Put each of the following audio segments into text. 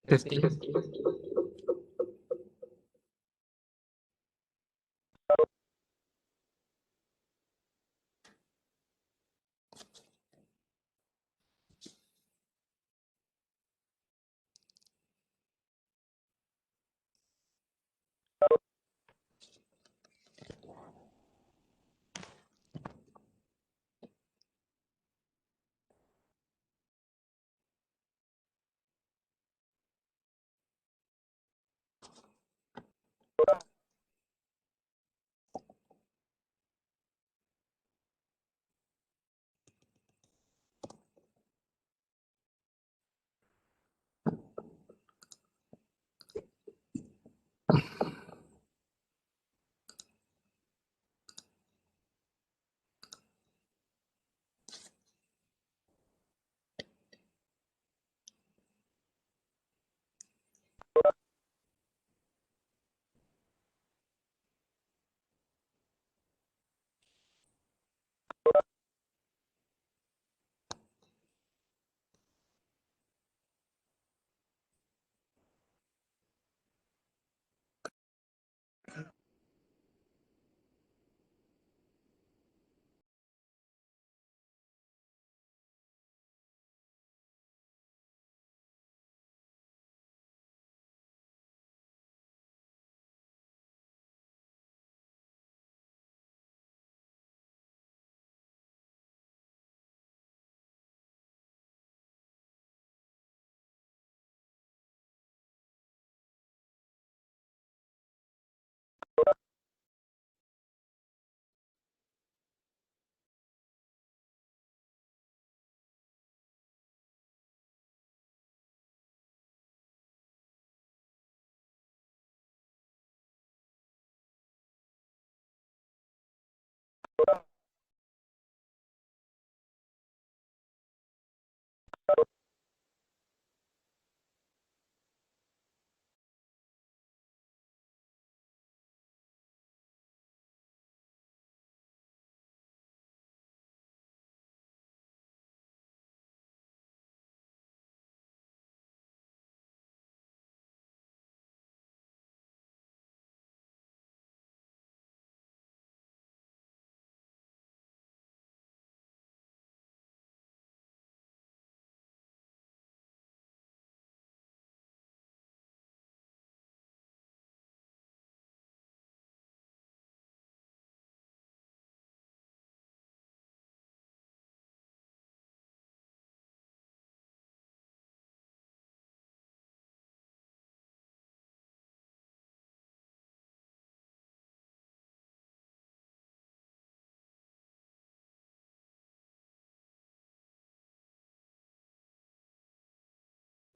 Testing.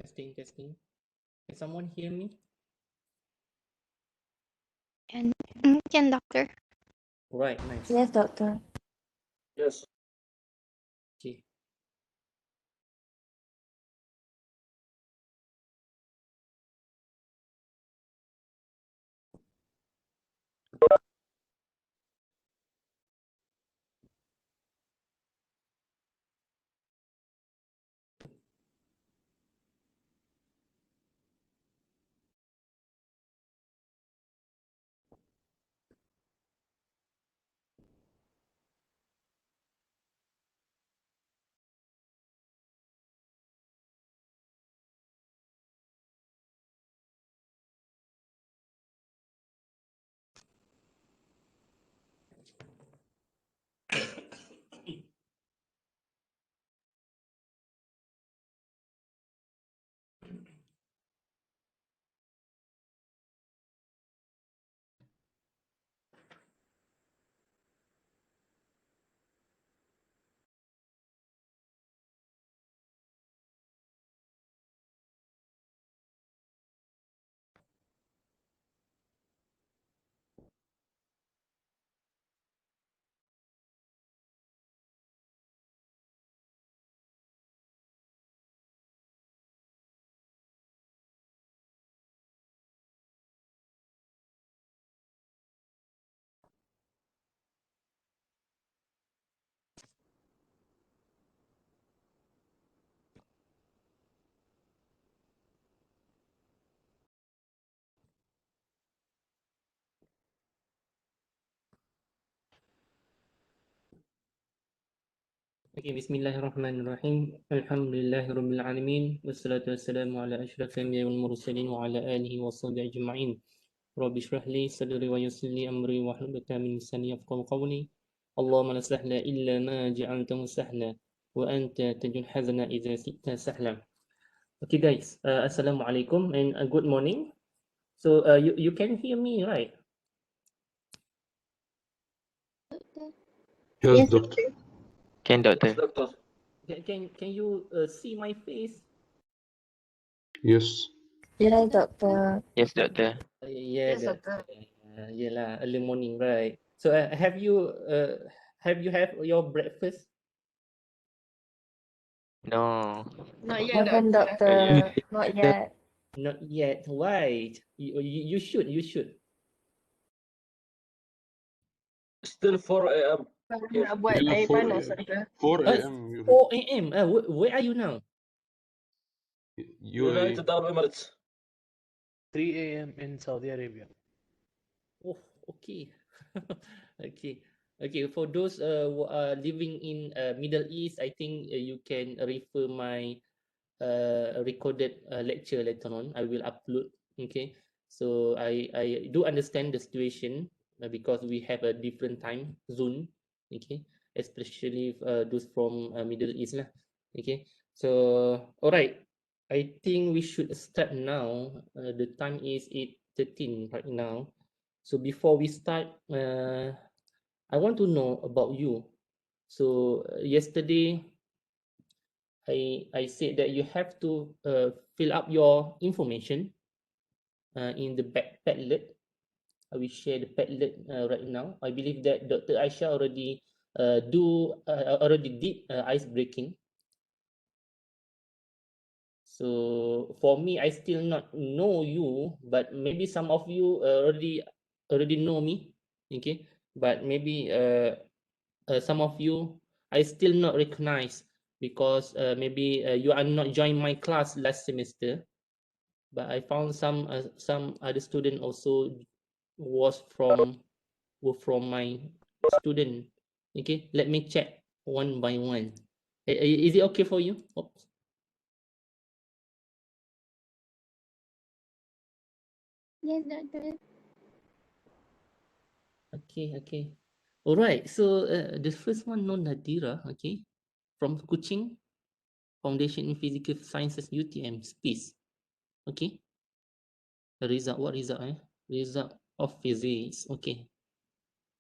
Testing, testing. Can someone hear me? Can doctor? Right, nice. Yes, doctor. Yes. Okay. Okay, Bismillahirrahmanirrahim. Alhamdulillahirabbil alamin. Wassalatu wassalamu ala asyrafil anbiya'i wal mursalin wa ala alihi washabihi ajma'in. Rabbi shrah li sadri wa yassir li amri wahlul 'uqdatam min lisani yafqahu qawli. Allahumma la sahla illa ma ja'altahu sahla wa anta taj'al hazana idza syi'ta sahla. Okay guys, assalamualaikum and good morning. So you can hear me, right? Yes, Yes, doctor. doctor. Can, doctor? Doctor. Can you see my face? Yes. Yes, doctor. Yes, doctor. Yeah, Yes, that doctor. yelah, early morning, right? So have you have your breakfast? No. Not yet, doctor. Yeah. Not yet. Not yet. Why? You should. You should. Still 4 a.m. Here. Nak buat Yellow air 4 panas, a.m. doctor. 4 Uh, a.m. 4 a.m. Where are you now? UAE. United Arab Emirates. 3 a.m. in Saudi Arabia. Oh, okay. Okay. Okay, for those who are living in Middle East, I think you can refer my recorded lecture later on. I will upload. Okay, so I do understand the situation because we have a different time zone. Okay, especially those from Middle East lah. Okay, so all right, I think we should start now. The time is 8:13 right now. So before we start, I want to know about you. So yesterday I said that you have to fill up your information in the back Padlet. I will share the Padlet right now. I believe that Dr. Aisha already did ice breaking. So for me, I still not know you, but maybe some of you already know me. Okay, but maybe some of you I still not recognize because maybe you are not join my class last semester. But I found some other student also was were from my student. Okay, let me check one by one. Is it okay for you? Oops. Yes, doctor. Okay. All right. So the first one, non Nadira. Okay, from Kuching Foundation in Physical Sciences UTM Space. Okay. The result. What result? Result of physics. Okay.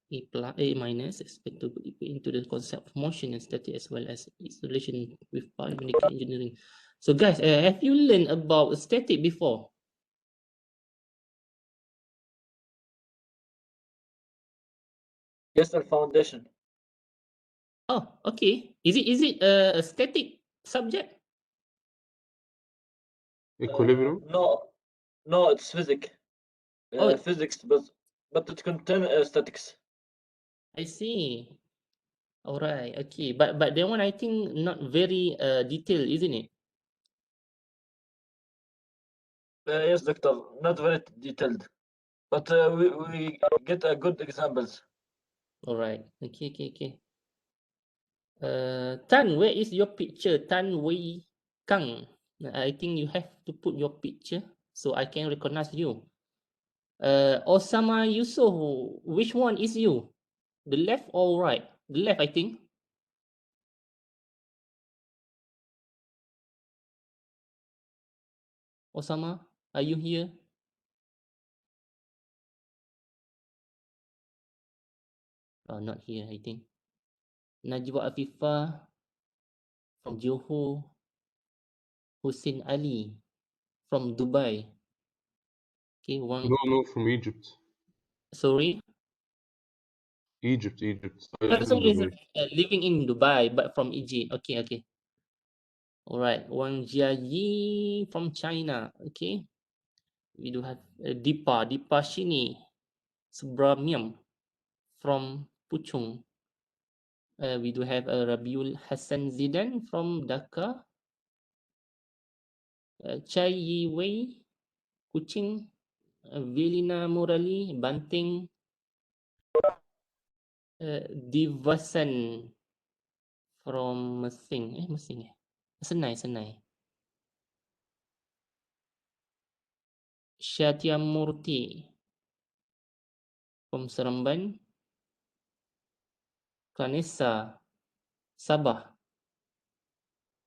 A minus expect to be into the concept of motion and static as well as its relation with biomedical engineering. So guys, have you learned about static before? Yes, the foundation. Oh, okay. Is it a static subject? Equilibrium. No, it's physics. Oh, Physics, but it contains statics. I see. All right. Okay. But that one I think not very detailed, isn't it? Yes, doctor. Not very detailed, but we get good examples. All right. Okay. Tan, where is your picture? Tan Wei Kang. I think you have to put your picture so I can recognize you. Osama Yusuf, which one is you? The left or right? The left, I think. Osama, are you here? Oh, not here, I think. Najwa Afifah from Johor. Hussein Ali from Dubai. Okay, one. No, from Egypt. Sorry. Egypt. I live in Sorry, Dubai. living in Dubai, but from Egypt. Okay. All right. Wang Jiayi from China. Okay. We do have Dipa Shini Subramyam from Puchong. We do have Rabiul Hassan Zidan from Dhaka. Chai Yi Wei, Kuching. Velina Murali, Banting. Divasan from Mesing. Mesing Senai. Murti from Seremban. Kanesa, Sabah.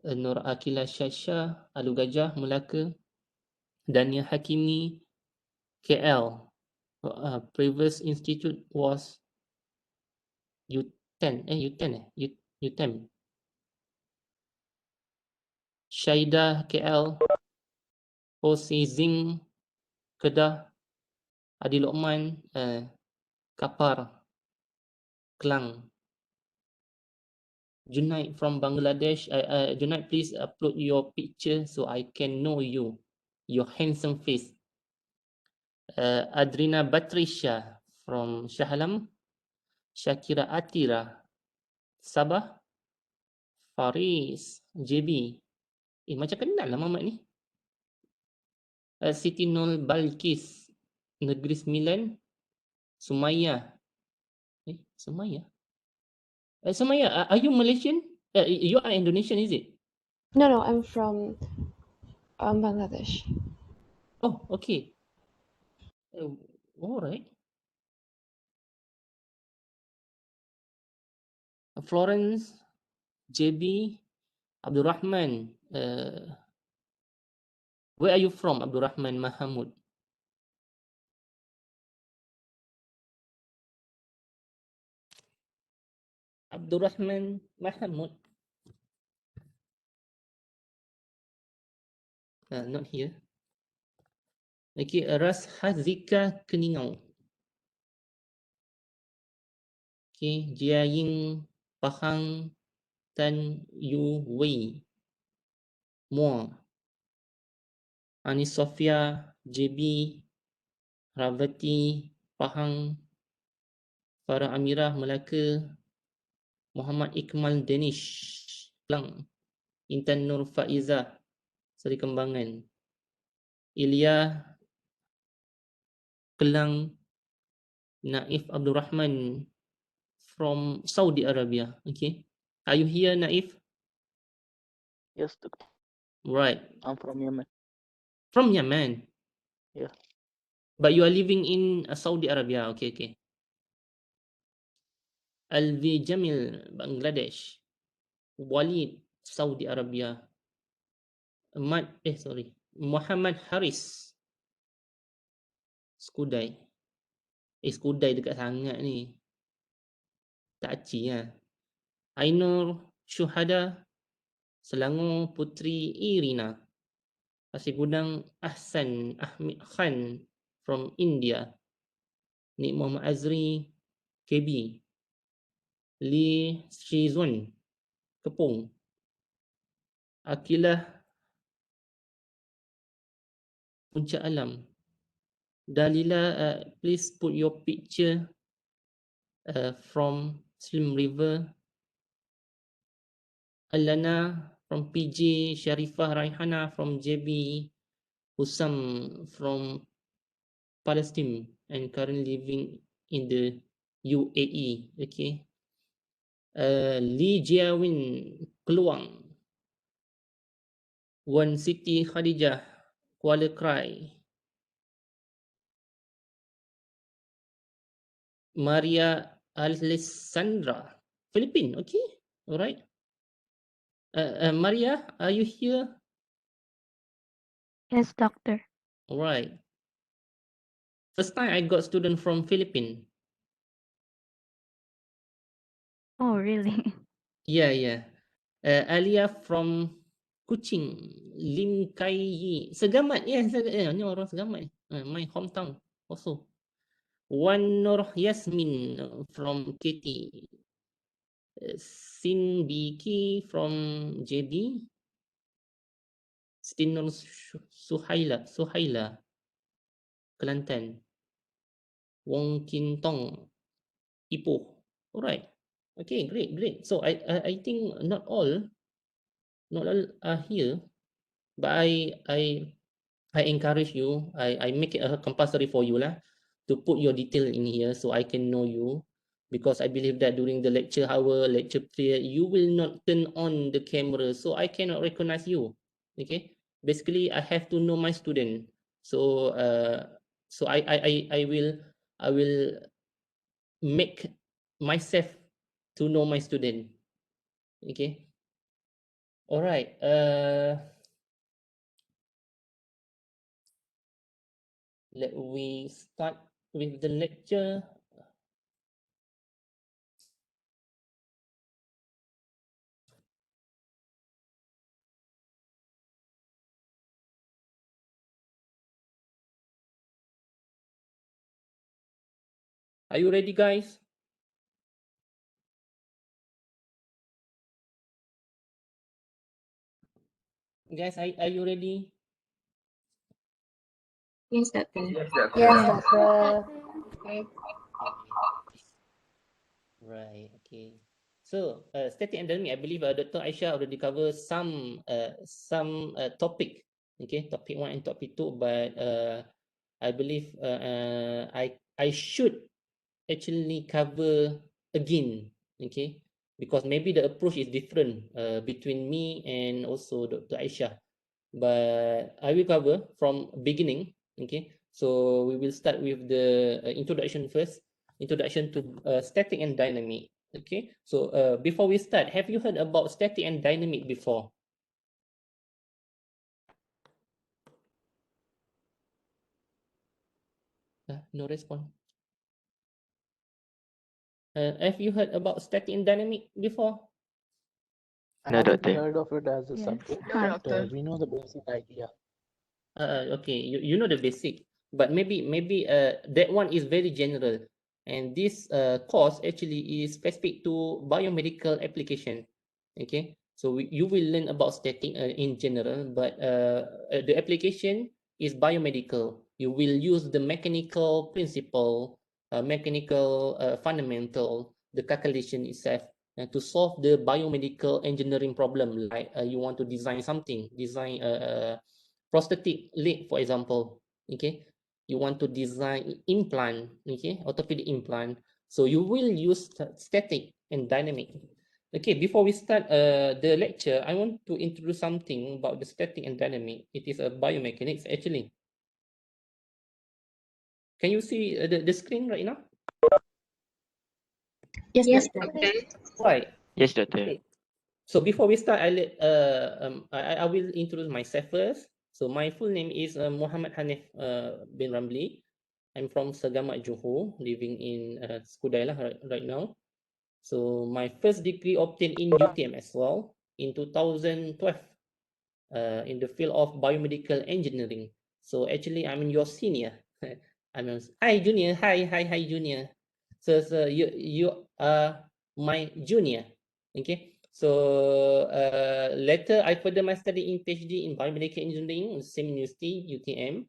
Nur Akila Syasha, Alu Gajah, Melaka. Dania Hakimi, KL. Previous institute was UTEM. Syaida, KL. Hosei Zing, Kedah. Adi Lokman, Kapar, Klang. Junaid from Bangladesh. Junaid, please upload your picture so I can know you. Your handsome face. Adrina Batrisha from Shah Alam. Shakira Atira, Sabah. Faris, JB. Macam kenal lah Mamat ni. Siti Nur Balkis, Negeri Sembilan. Sumaya. Sumaya? Sumaya, are you Malaysian? You are Indonesian, is it? No, I'm from Bangladesh. Oh, okay. All right. Florence, JB, Abdul Rahman. Where are you from, Abdul Rahman Mahamud? Abdul Rahman Mahamud. Not here. Okay, Ras Hazika Keningau. Okay, Jia Ying Pahang Tan Yu Wei. Mua. Ani Sofia JB Ravati Pahang. Farah Amirah Melaka. Muhammad Ikmal Danish Kelang. Intan Nur Faizah Seri Kembangan. Ilya Kelang. Naif Abdul Rahman from Saudi Arabia. Okay. Are you here, Naif? Yes, Doctor. Right. I'm from Yemen. From Yemen? Yeah. But you are living in Saudi Arabia. Okay. Alvi Jamil, Bangladesh. Walid, Saudi Arabia. Muhammad Haris, Skudai. Skudai dekat sangat ni. Tak aci lah. Ainur Syuhada, Selangor Putri Irina. Pasir Gudang Ahsan Ahmad Khan from India. Nik Muhammad Azri, KB. Lee Shizun, Kepung. Akilah Puncak Alam. Dalila, please put your picture from Slim River. Alana from PJ, Sharifah Raihana from JB, Husam from Palestine and currently living in the UAE. Okay. Lee Jiawin Keluang. One City Khadijah, Kuala Krai. Maria Alessandra, Philippines. Okay. All right. Maria, are you here? Yes, doctor. All right. First time I got student from Philippines. Oh, really? Yeah. Alia from Kuching, Lim Kai Yi. Segamat, ni orang Segamat. My hometown also. Wan Nur Yasmin from KT. Sin Biki from JB. Stinur Suhaila, Kelantan. Wong Kin Tong, Ipoh. Alright. Okay, great. So I think not all are here, but I encourage you. I make it a compulsory for you lah to put your detail in here so I can know you. because I believe that during the lecture hour, lecture period, you will not turn on the camera, so I cannot recognize you. Okay, basically I have to know my student. So so I will make myself to know my student. Okay. All right. Let we start with the lecture. Are you ready, guys? Guys, are you ready? Yes, Doctor. Yes, Doctor. Yes, Doctor. Okay. Right. Okay. So, static and dynamic, I believe Dr. Aisha already covered some topic. Okay, topic 1 and topic 2, but I believe I should actually cover again. Okay, because maybe the approach is different between me and also Dr. Aisha. But I will cover from beginning. Okay, so we will start with the introduction first. Introduction to static and dynamic. Okay, so before we start, have you heard about static and dynamic before? No response. Have you heard about static and dynamic before? I No, haven't Doctor. heard of it as a Yes. subject, Hi. but we know the basic idea. Okay, you know the basic, but maybe that one is very general, and this course actually is specific to biomedical application. Okay, so you will learn about static in general, but the application is biomedical. You will use the mechanical principle, mechanical fundamental, the calculation itself, to solve the biomedical engineering problem. Like you want to design something, design prosthetic leg, for example. Okay, you want to design implant, okay, orthopedic implant, so you will use static and dynamic. Okay, before we start the lecture, I want to introduce something about the static and dynamic. It is a biomechanics actually. Can you see the screen right now? Yes, Doctor. Right. Yes, Doctor. Okay. So before we start, I will introduce myself first. So my full name is Muhammad Hanif bin Ramli. I'm from Segamat Johor, living in Skudailah right now. So my first degree obtained in UTM as well in 2012 in the field of biomedical engineering. So actually, I'm your senior. Hi junior, hi junior. So you are my junior. Okay. So later I further my study in PhD in biomedical engineering in the same university UTM.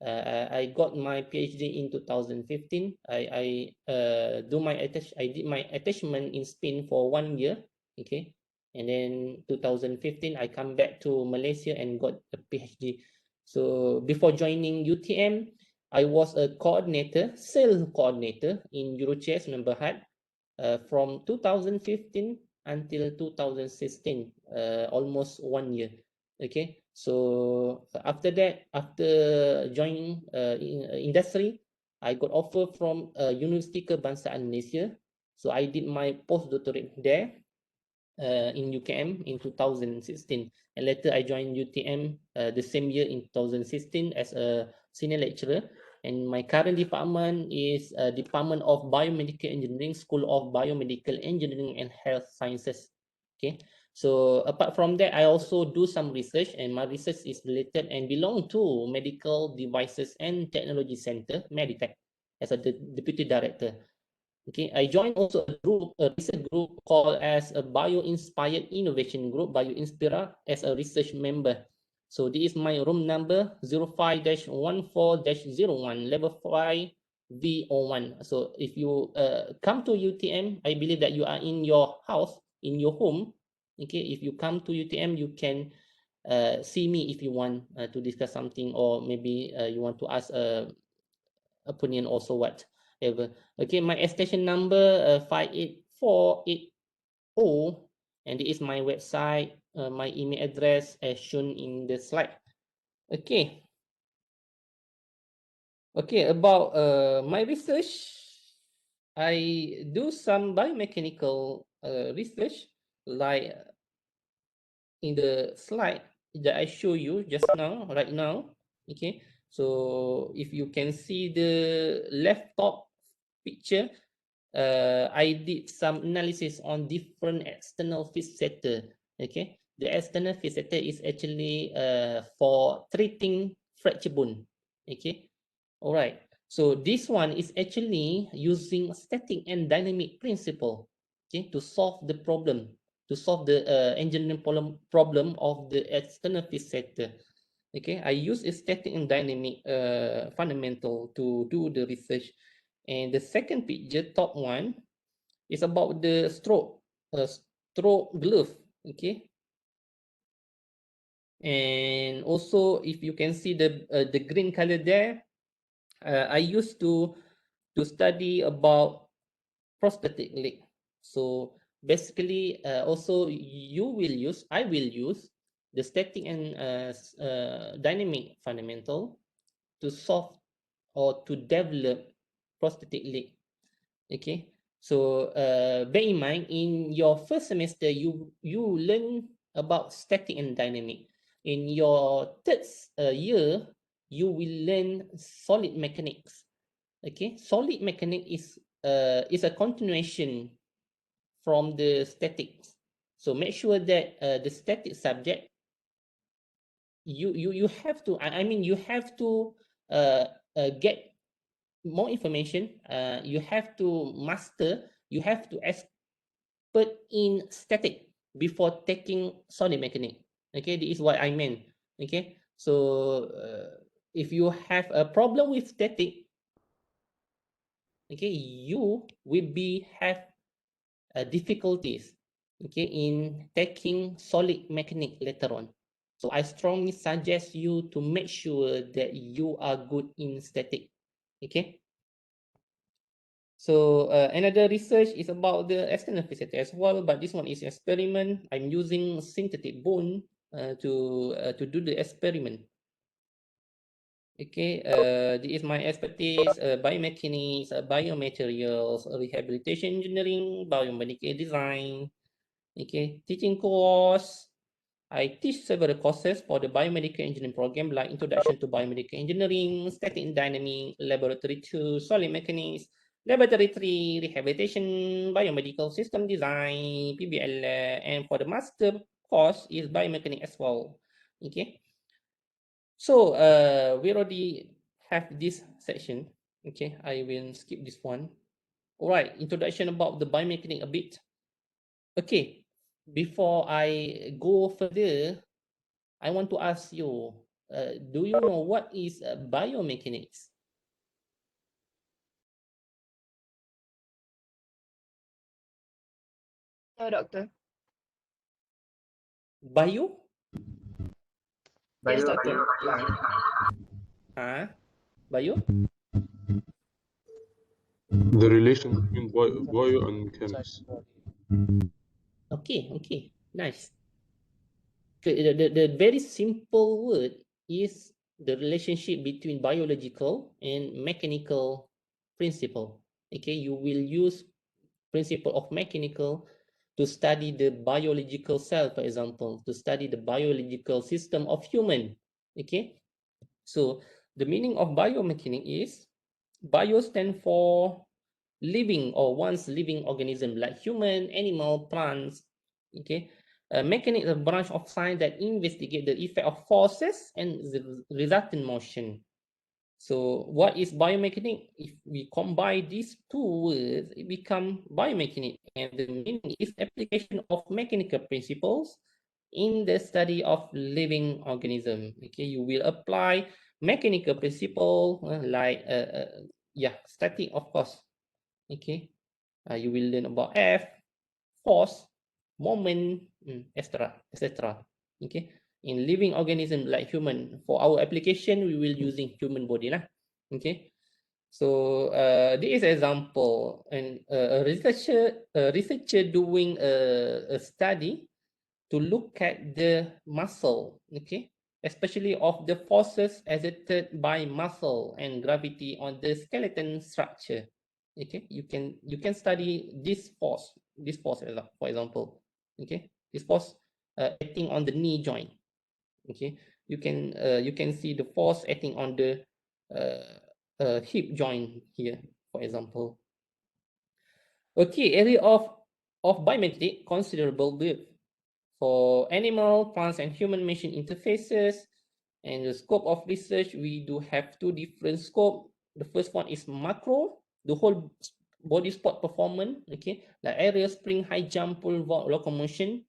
I got my PhD in 2015. I did my attachment in Spain for 1 year. Okay, and then 2015 I come back to Malaysia and got a PhD. So before joining UTM, I was a coordinator, sales coordinator in Eurochess Berhad from 2015 until 2016, almost 1 year. Okay, so after that, after joining industry, I got offer from Universiti Kebangsaan Malaysia. So I did my postdoctorate there in UKM in 2016, and later I joined UTM the same year in 2016 as a senior lecturer. And my current department is Department of Biomedical Engineering, School of Biomedical Engineering and Health Sciences. Okay, so apart from that, I also do some research, and my research is related and belong to Medical Devices and Technology Center, Meditech, as a deputy director. Okay, I joined also a group, a research group called as a Bio-Inspired Innovation Group, BioInspira, as a research member. So this is my room number 05-14-01, level 5 V01. So if you come to UTM, I believe that you are in your house, in your home. Okay, if you come to UTM, you can see me if you want to discuss something, or maybe you want to ask opinion also what. ever. Okay, my extension number 58480, and this is my website, my email address as shown in the slide. Okay. Okay, about my research, I do some biomechanical research, like in the slide that I show you just now, right now. Okay, so if you can see the left top picture, I did some analysis on different external field sector. Okay, the external field sector is actually for treating fracture bone. Okay, all right. So this one is actually using static and dynamic principle, okay, to solve the problem, to solve the engineering problem of the external field sector. Okay, I use a static and dynamic fundamental to do the research. And the second picture, top one, is about the stroke glove. Okay, and also if you can see the green color there, I used to study about prosthetic leg. So basically, also I will use the static and dynamic fundamental to solve or to develop prosthetic leg. Okay, so bear in mind, in your first semester, you learn about static and dynamic. In your third year, you will learn solid mechanics. Okay, solid mechanic is a continuation from the statics. So make sure that the static subject, you have to, I mean, you have to get more information. You have to master, you have to expert in static before taking solid mechanic. Okay, this is what I meant. Okay, so if you have a problem with static, okay, you will have difficulties, okay, in taking solid mechanic later on. So I strongly suggest you to make sure that you are good in static. Okay, so another research is about the external physics as well, but this one is experiment. I'm using synthetic bone to do the experiment. Okay, this is my expertise: biomechanics, biomaterials, rehabilitation engineering, biomedical design. Okay, teaching course. I teach several courses for the biomedical engineering program, like Introduction to Biomedical Engineering, Static and Dynamic, Laboratory 2, Solid Mechanics, Laboratory 3, Rehabilitation, Biomedical System Design, PBL, and for the master course is Biomechanics as well. Okay. So we already have this section. Okay, I will skip this one. All right, introduction about the biomechanics a bit. Okay, before I go further, I want to ask you, do you know what is biomechanics? No, doctor. Bio? Yes, doctor. Huh? Bio? The relation between bio and mechanics. Okay, okay, nice. The very simple word is the relationship between biological and mechanical principle. Okay, you will use principle of mechanical to study the biological cell, for example, to study the biological system of human. Okay, so the meaning of biomechanics is, bio stand for living or once living organism like human, animal, plants. Okay, mechanics is a branch of science that investigate the effect of forces and the resultant motion. So what is biomechanics? If we combine these two words, it becomes biomechanics, and the meaning is application of mechanical principles in the study of living organism. Okay, you will apply mechanical principle like static, of course. Okay, you will learn about F, force, moment, etc., etc. Okay, in living organism like human, for our application we will using human body lah. Okay, So this is example, and a researcher doing a study to look at the muscle, okay, especially of the forces exerted by muscle and gravity on the skeleton structure. Okay, you can study this force, for example, okay, this force acting on the knee joint. Okay, you can see the force acting on the hip joint here, for example. Okay, area of biomedical considerable width for animal, plants, and human machine interfaces. And the scope of research, we do have two different scope. The first one is macro, the whole body sport performance, okay, like aerial, spring, high jump, pole vault, locomotion.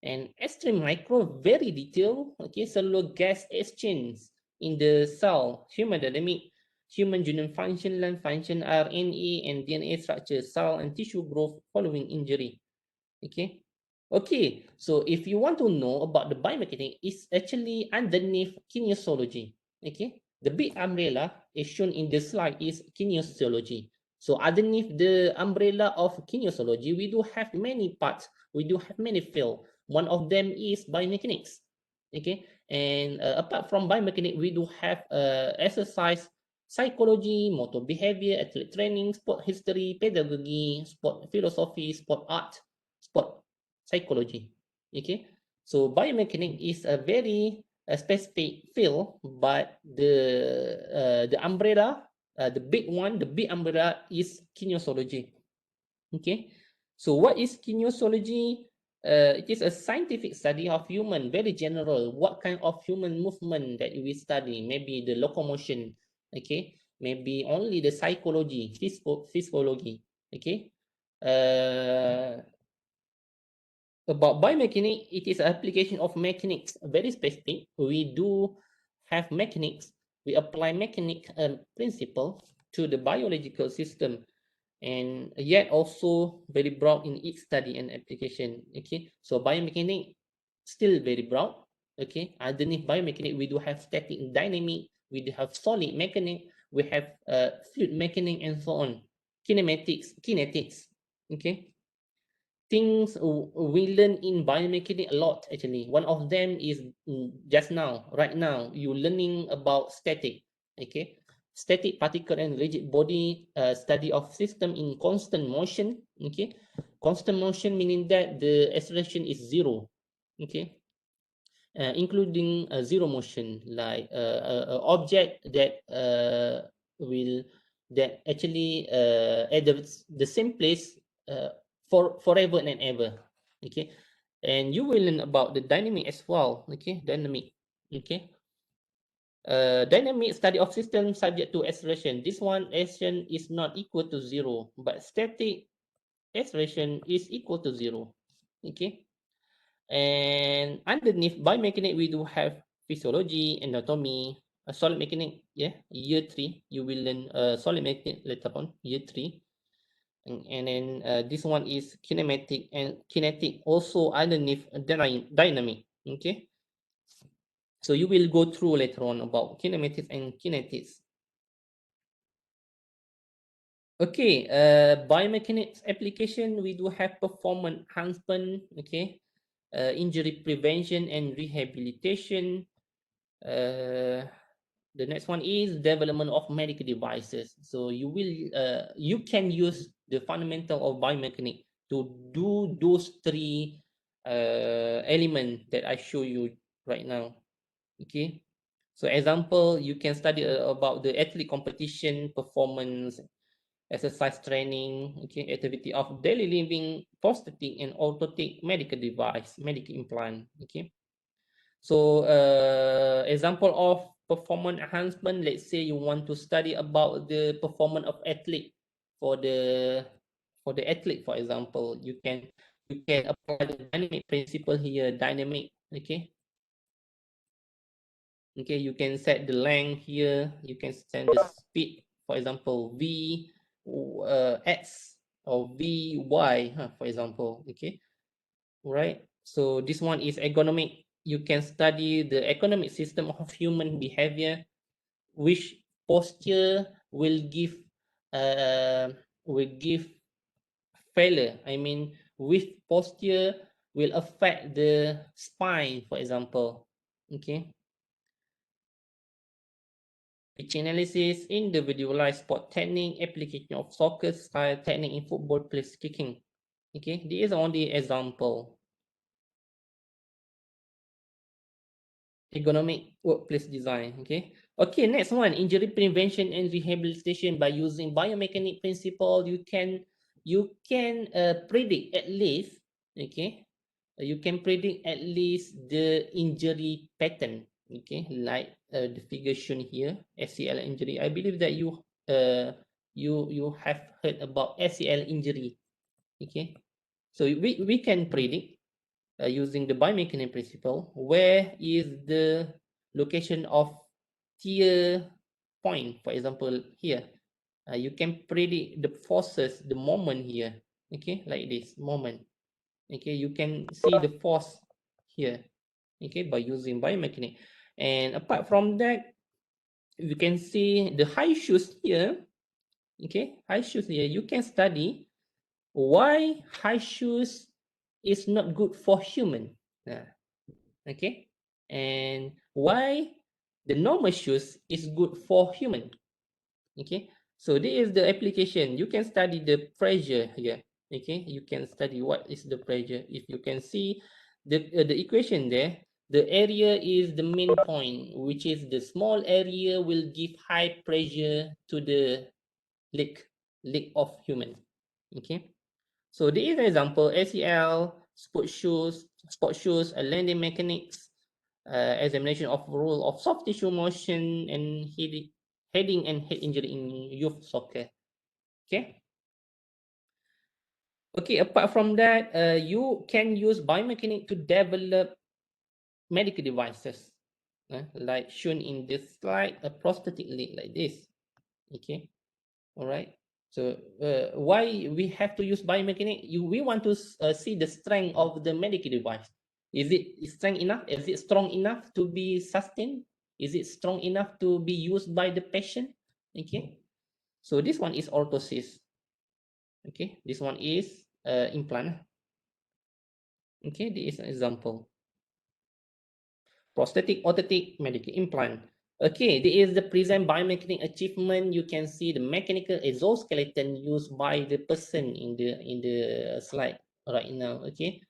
And extreme micro, very detailed, okay, cellular gas exchange in the cell, human dynamic, human genome function, lung function, RNA and DNA structure, cell and tissue growth following injury. Okay. Okay, so if you want to know about the biomechanics, it's actually underneath kinesiology. Okay, the big umbrella is shown in the slide is kinesiology. So underneath the umbrella of kinesiology, we do have many parts. We do have many fields. One of them is biomechanics. Okay, and apart from biomechanics, we do have exercise psychology, motor behavior, athlete training, sport history, pedagogy, sport philosophy, sport art, sport psychology. Okay, so biomechanics is a very specific field, but the umbrella, the big umbrella is kinesiology. Okay, so what is kinesiology? It is a scientific study of human, very general. What kind of human movement that we study? Maybe the locomotion. Okay, maybe only the psychology, physiology. Okay, about biomechanics, it is an application of mechanics, very specific. We do have mechanics. We apply mechanic principle to the biological system, and yet also very broad in its study and application. Okay, so biomechanics still very broad. Okay, underneath biomechanics, we do have static and dynamic, we do have solid mechanics, we have fluid mechanics, and so on. Kinetics. Okay, things we learn in biomechanics a lot actually. One of them is just now, right now, you learning about static. Okay, static particle and rigid body, study of system in constant motion. Okay, constant motion meaning that the acceleration is zero. Okay, including zero motion, like a object that will that actually at the same place for forever and ever. Okay, and you will learn about the dynamic as well. Okay, dynamic. Okay, dynamic study of system subject to acceleration. This one acceleration is not equal to zero, but static acceleration is equal to zero. Okay, and underneath biomechanics, we do have physiology, anatomy, solid mechanics. Yeah, year 3, you will learn solid mechanics later on, year 3. And then this one is kinematic and kinetic, also underneath dynamic. Okay, so you will go through later on about kinematics and kinetics. Okay, biomechanics application, we do have performance enhancement. Okay, injury prevention and rehabilitation. The next one is development of medical devices. So you can use the fundamental of biomechanics to do those three elements that I show you right now. Okay, so example, you can study about the athlete competition performance, exercise training, okay, activity of daily living, prosthetic and orthotic medical device, medical implant. Okay, so example of performance enhancement, let's say you want to study about the performance of athlete. For the athlete, for example, you can apply the dynamic principle here, dynamic. Okay, okay, you can set the length here, you can set the speed, for example, v x or vy, for example. Okay, right? So this one is ergonomic. You can study the economic system of human behavior, which posture will give failure. I mean, weak posture will affect the spine, for example. Okay. Pitch analysis, individualized sport technique, application of soccer style technique in football place kicking. Okay, this is only example. Ergonomic workplace design. Okay. Okay, next one, injury prevention and rehabilitation by using biomechanic principle. You can predict at least, okay, you can predict at least the injury pattern. Okay, like the figure shown here, ACL injury. I believe that you have heard about ACL injury. Okay, so we can predict using the biomechanics principle, where is the location of tear point, for example, here. You can predict the forces, the moment here, okay, like this moment. Okay, you can see the force here, okay, by using biomechanics. And apart from that, you can see the high shoes here, okay, high shoes here, you can study why high shoes is not good for human. Okay, and why the normal shoes is good for human. Okay, so this is the application. You can study the pressure here. Okay, you can study what is the pressure. If you can see the equation there, the area is the main point, which is the small area will give high pressure to the leg of human. Okay, so this is an example: ACL, sport shoes, landing mechanics, examination of rule of soft tissue motion, and heading and head injury in youth soccer. Okay. Okay. Apart from that, you can use biomechanics to develop medical devices, like shown in this slide, a prosthetic leg like this. Okay. All right. So why we have to use biomechanics? We want to see the strength of the medical device. Is it strong enough? Is it strong enough to be sustained? Is it strong enough to be used by the patient? Okay. So this one is orthosis. Okay. This one is implant. Okay. This is an example. Prosthetic, orthotic, medical implant. Okay, this is the present biomechanic achievement. You can see the mechanical exoskeleton used by the person in the slide right now. Okay,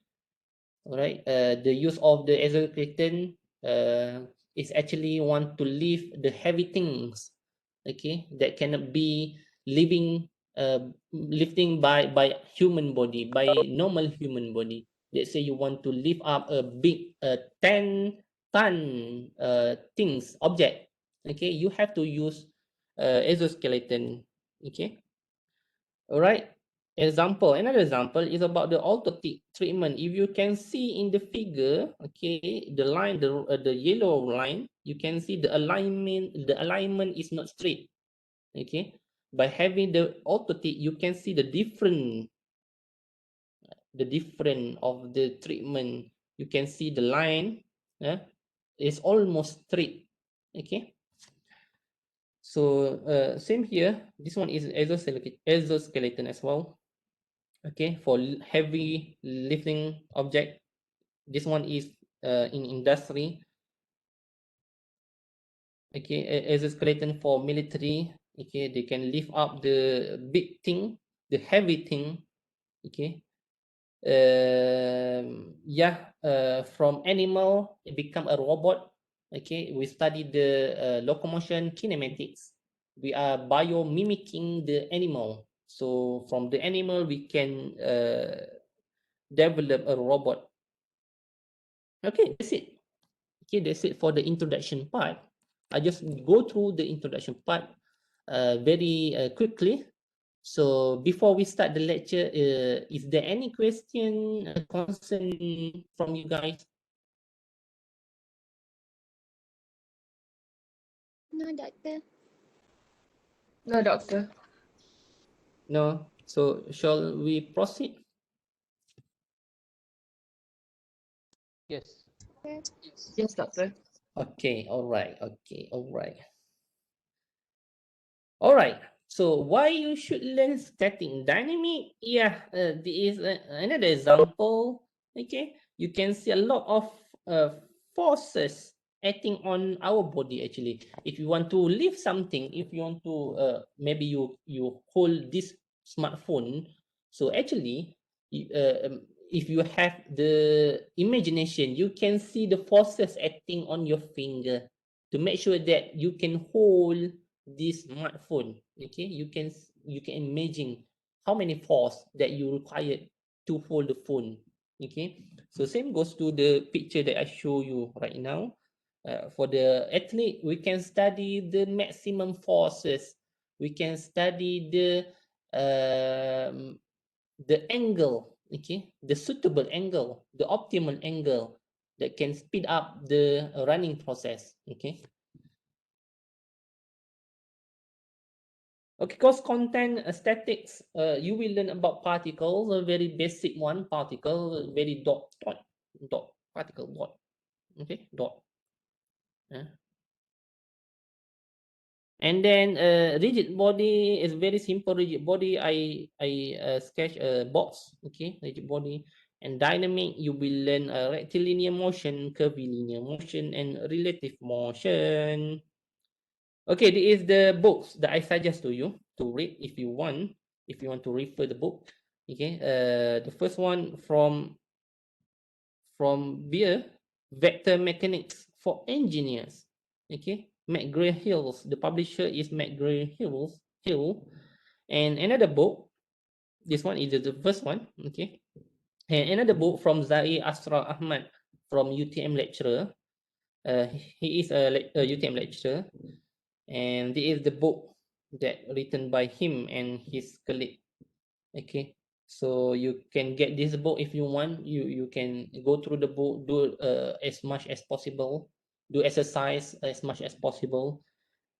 all right. The use of the exoskeleton is actually want to lift the heavy things. Okay, that cannot be living lifting by human body, by normal human body. Let's say you want to lift up a big 10-ton things object. Okay, you have to use exoskeleton. Okay, all right. Another example is about the orthotic treatment. If you can see in the figure, okay, the line, the yellow line, you can see the alignment is not straight. Okay, by having the orthotic, you can see the different of the treatment. You can see the line is almost straight. Okay, so same here. This one is exoskeleton as well. Okay, for heavy lifting object. This one is in industry. Okay, exoskeleton for military. Okay, they can lift up the big thing, the heavy thing. Okay, from animal it become a robot. Okay, we study the locomotion kinematics. We are biomimicking the animal. So from the animal we can develop a robot. Okay, that's it. Okay, that's it for the introduction part. I just go through the introduction part very quickly. So before we start the lecture, is there any question, concern from you guys? No, doctor. No, doctor. No. So shall we proceed? Yes. Yes, doctor. Okay. All right. Okay. All right. All right. So why you should learn static and dynamic? Yeah, there is another example. Okay, you can see a lot of forces acting on our body. Actually, if you want to lift something, if you want to maybe you hold this smartphone. So actually, if you have the imagination, you can see the forces acting on your finger to make sure that you can hold this smartphone. Okay, you can imagine how many force that you required to hold the phone. Okay, so same goes to the picture that I show you right now. For the athlete, we can study the maximum forces. We can study the angle. Okay, the suitable angle, the optimal angle that can speed up the running process. Okay. Okay, course content statics. You will learn about particles, a very basic one. Particle, very dot particle dot. Okay, dot. Uh, and then rigid body is very simple. Rigid body, I sketch a box. Okay, rigid body. And dynamic, you will learn rectilinear motion, curvilinear motion, and relative motion. Okay, this is the books that I suggest to you to read if you want. If you want to refer the book, okay. The first one from Beer, Vector Mechanics for Engineers. Okay, McGraw-Hills. The publisher is McGraw-Hills. And another book. This one is the first one. Okay, and another book from Zai Asra Ahmad from UTM lecturer. He is a UTM lecturer, and this is the book that written by him and his colleague. Okay, so you can get this book if you want. You can go through the book, do as much as possible, do exercise as much as possible.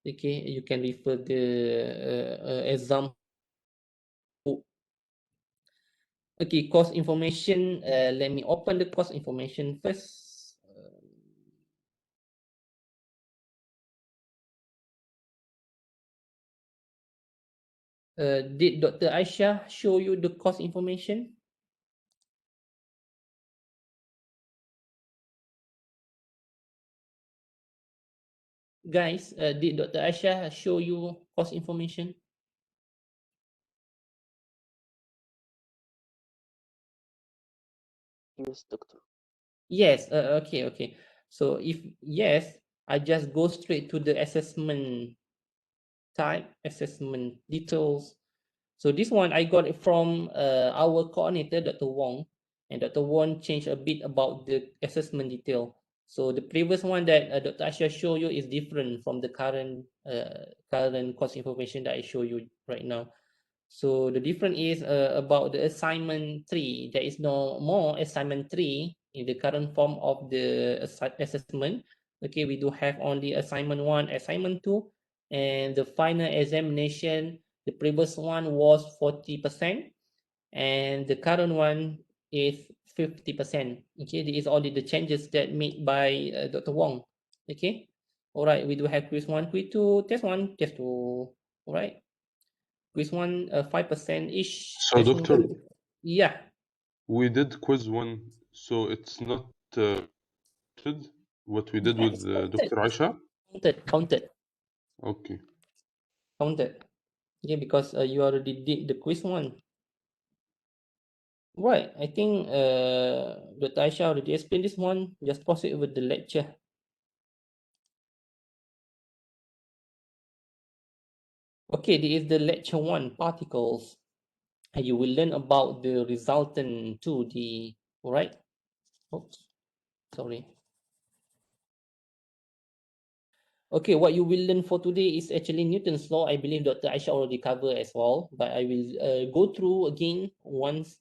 Okay, you can refer the exam book. Okay, course information. Let me open the course information first. Did Dr. Aisha show you the course information? Guys, did Dr. Aisha show you course information? Yes, doctor. Yes, okay. So if yes, I just go straight to the assessment type, assessment details. So this one I got it from our coordinator, Dr. Wong, and Dr. Wong changed a bit about the assessment detail. So the previous one that Dr. Asha show you is different from the current course information that I show you right now. So the difference is about the assignment 3. There is no more assignment 3 in the current form of the assessment. Okay, we do have only assignment 1, assignment 2, and the final examination. The previous one was 40%, and the current one is 50%. Okay, these are only the changes that made by Dr. Wong. Okay, all right, we do have quiz 1, quiz 2, test 1, test 2. All right. Quiz one, 5% ish. So, doctor, Yeah, we did quiz 1, so it's not what we did yeah, with it's counted. Dr. Aisha? Counted. Okay. Counted. Yeah, because you already did the quiz one. Right. I think Dr. Aisha already explained this one. Just proceed with the lecture. Okay, this is the lecture 1, particles. And you will learn about the resultant 2D. Alright? Oops. Sorry. Okay, what you will learn for today is actually Newton's law. I believe Dr. Aisha already covered as well, but I will go through again once.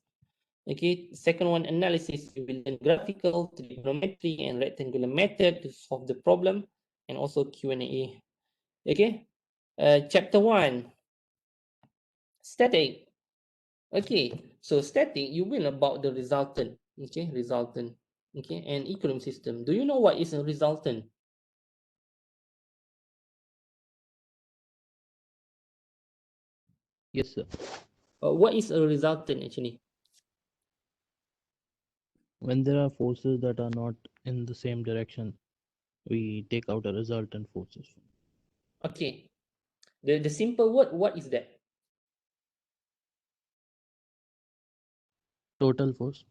Okay, second one, analysis. You will learn graphical, trigonometry, and rectangular method to solve the problem, and also Q&A. Okay, chapter 1, static. Okay, so static, you will about the resultant. Okay, resultant. Okay, and equilibrium system. Do you know what is a resultant? Yes, sir. What is a resultant actually? When there are forces that are not in the same direction, we take out a resultant forces. Okay. The simple word, what is that? Total force.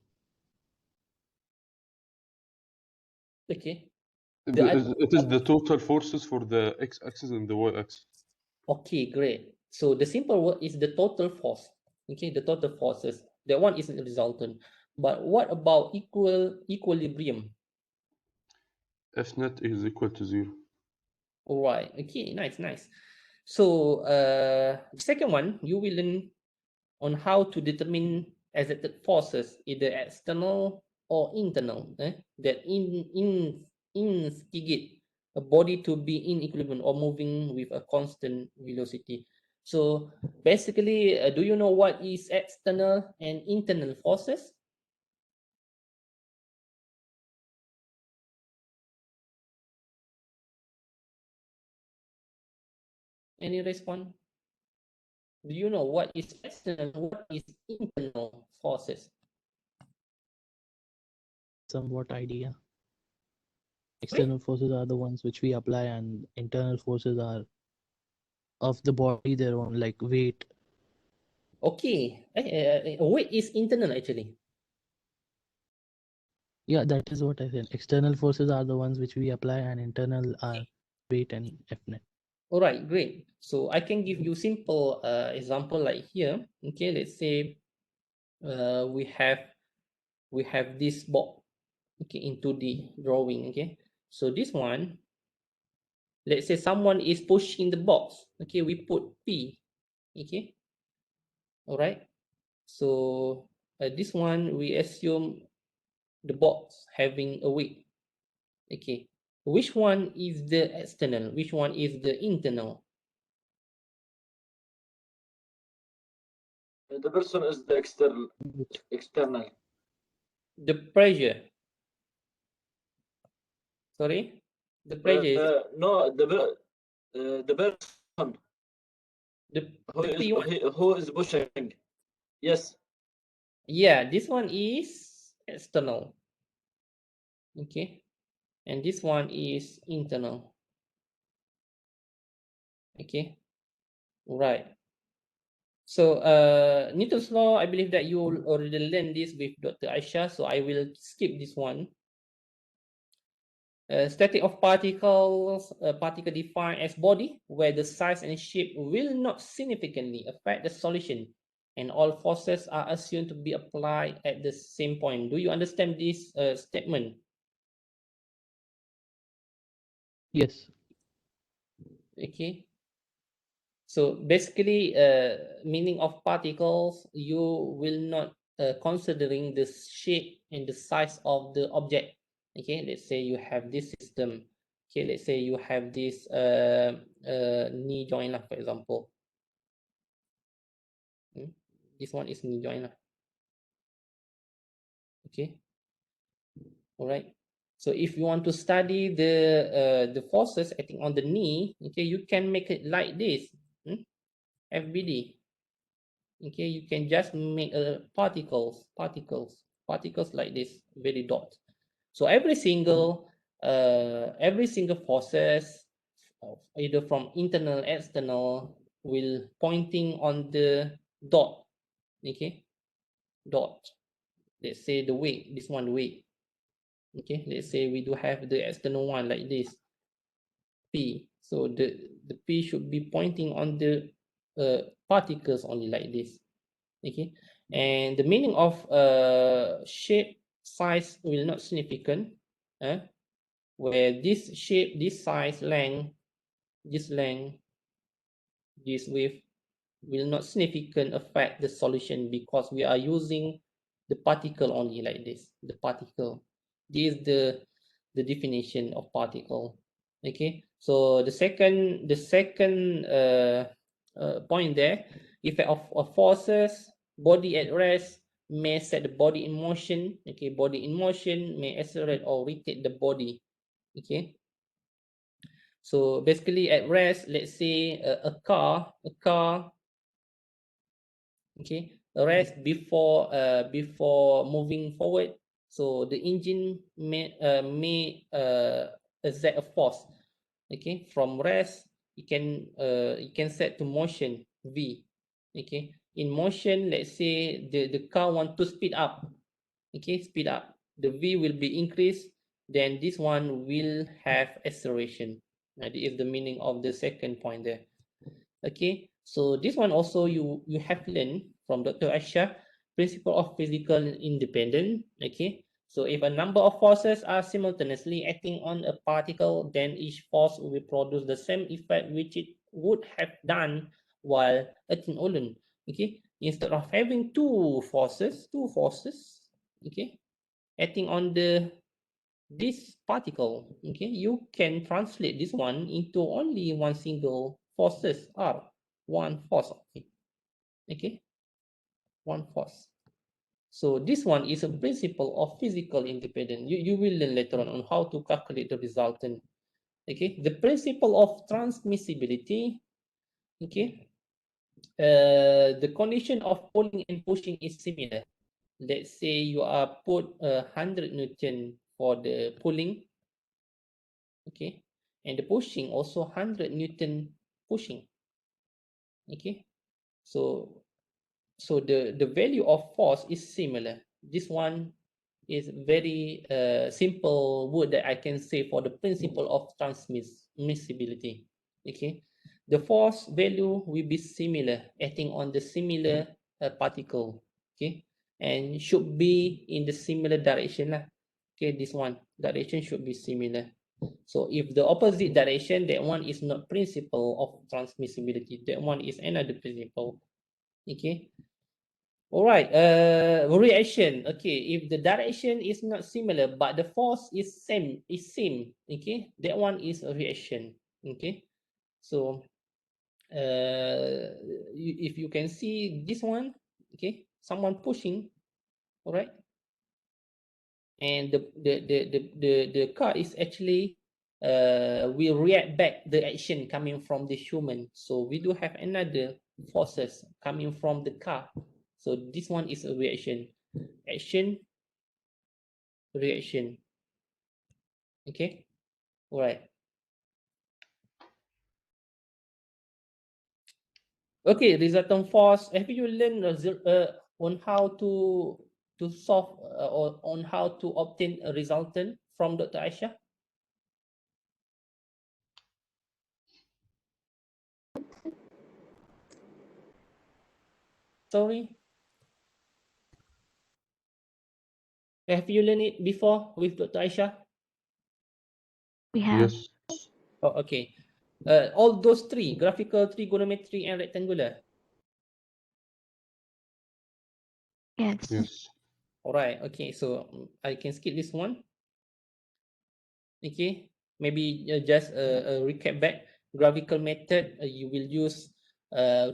Okay. It is the total forces for the x-axis and the y-axis. Okay, great. So the simple word is the total force. Okay, the total forces. That one is a resultant. But what about equilibrium? F net is equal to 0. All right. Okay, nice. So the second one, you will learn on how to determine exerted forces, either external or internal, that instigate a body to be in equilibrium or moving with a constant velocity. So basically, do you know what is external and internal forces? Any response? Do you know what is external, what is internal forces? Somewhat idea. Sorry? External forces are the ones which we apply, and internal forces are of the body, their own, like weight. Okay. Weight is internal actually. Yeah, that is what I said. External forces are the ones which we apply, and internal are weight and F net. All right, great. So I can give you simple example like here. Okay, let's say we have this box. Okay, into the drawing. Okay, so this one, let's say someone is pushing the box. Okay, we put P. Okay, all right. So this one we assume the box having a weight. Okay, which one is the external? Which one is the internal? The person is the external. The pressure. Sorry, the pressure is No, the person the who P1. who is pushing. Yes. Yeah, this one is external. Okay, and this one is internal. Okay, right. So Newton's law, I believe that you already learned this with Dr. Aisha, so I will skip this one. Static of particles, particle defined as body where the size and shape will not significantly affect the solution, and all forces are assumed to be applied at the same point. Do you understand this statement? Yes. Okay. So basically, meaning of particles, you will not considering the shape and the size of the object. Okay, let's say you have this system. Okay, let's say you have this knee joint, for example. This one is knee joint. Okay, all right. So if you want to study the forces acting on the knee, okay, you can make it like this. FBD. Okay, you can just make particles like this, very dot. So every single forces, either from internal, external, will pointing on the dot. Okay, dot. Let's say the weight, this one weight. Okay, let's say we do have the external one like this, P. So the P should be pointing on the particles only like this. Okay, and the meaning of shape size will not significant, where this shape, this size, length, this width will not significant affect the solution because we are using the particle only like this, the particle. This is the definition of particle. Okay, so the second point there, effect of forces, body at rest may set the body in motion. Okay, body in motion may accelerate or rotate the body. Okay, so basically at rest, let's say a car Okay, rest before moving forward. So the engine may exert a force. Okay, from rest you can set to motion V. Okay, in motion, let's say the car want to speed up. Okay, speed up, the V will be increased, then this one will have acceleration. That is the meaning of the second point there. Okay, so this one also you have learned from Dr. Aisha, principle of physical independence. Okay, so if a number of forces are simultaneously acting on a particle, then each force will produce the same effect which it would have done while acting alone. Okay, instead of having two forces, okay, acting on this particle, okay, you can translate this one into only one single forces R, one force, okay, one force. So this one is a principle of physical independence. You will learn later on how to calculate the resultant. Okay, the principle of transmissibility. Okay, the condition of pulling and pushing is similar. Let's say you are put 100 Newton for the pulling, okay, and the pushing also 100 Newton pushing. Okay, so the value of force is similar. This one is very simple word that I can say for the principle of transmissibility. Okay, the force value will be similar, acting on the similar particle. Okay, and should be in the similar direction lah. Okay, this one direction should be similar. So if the opposite direction, that one is not principle of transmissibility. That one is another principle. Okay. All right. Reaction. Okay. If the direction is not similar, but the force is same. Okay. That one is a reaction. Okay. So, if you can see this one, okay, someone pushing. All right. And the car is actually will react back the action coming from the human. So we do have another forces coming from the car. So this one is a reaction, action, reaction. Okay, all right. Okay, resultant force. Have you learned on how to solve or on how to obtain a resultant from Dr. Aisha? Sorry, have you learned it before with Dr. Aisha? We have. Yes. Oh, okay. All those three, graphical, trigonometry, and rectangular. Yes. Yes. All right. Okay. So I can skip this one. Okay. Maybe just a recap back. Graphical method, you will use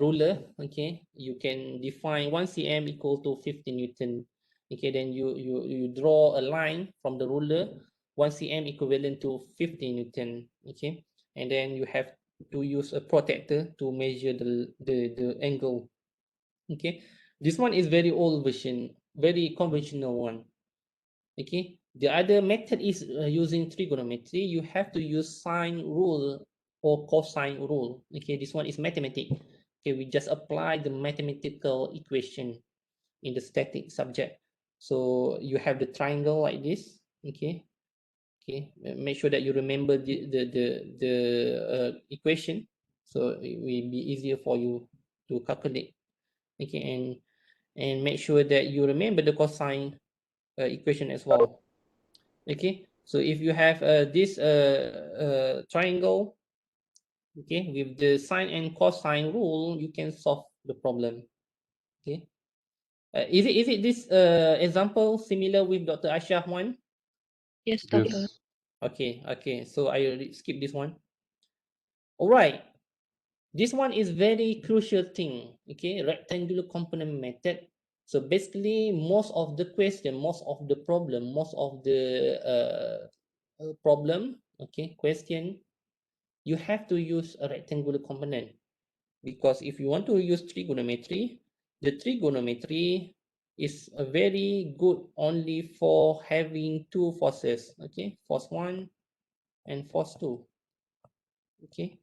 ruler. Okay. You can define 1 cm equal to 50 Newton. Okay. Then you draw a line from the ruler, 1 cm equivalent to 50 Newton. Okay. And then you have to use a protector to measure the angle. Okay. This one is very old version, very conventional one. Okay, the other method is using trigonometry. You have to use sine rule or cosine rule. Okay, this one is mathematics. Okay, we just apply the mathematical equation in the static subject. So you have the triangle like this. Okay, okay. Make sure that you remember the equation, so it will be easier for you to calculate. Okay, and make sure that you remember the cosine equation as well. Okay, so if you have this triangle, okay, with the sine and cosine rule, you can solve the problem. Okay, is it this example similar with Dr. Aisha one? Yes, doctor. Yes. Okay, okay, so I skip this one. All right, this one is very crucial thing. Okay, rectangular component method. So basically, most of the question, most of the problem, most of the problem, okay, question, you have to use a rectangular component, because if you want to use trigonometry, The trigonometry is very good only for having two forces, okay, force 1 and force 2. Okay,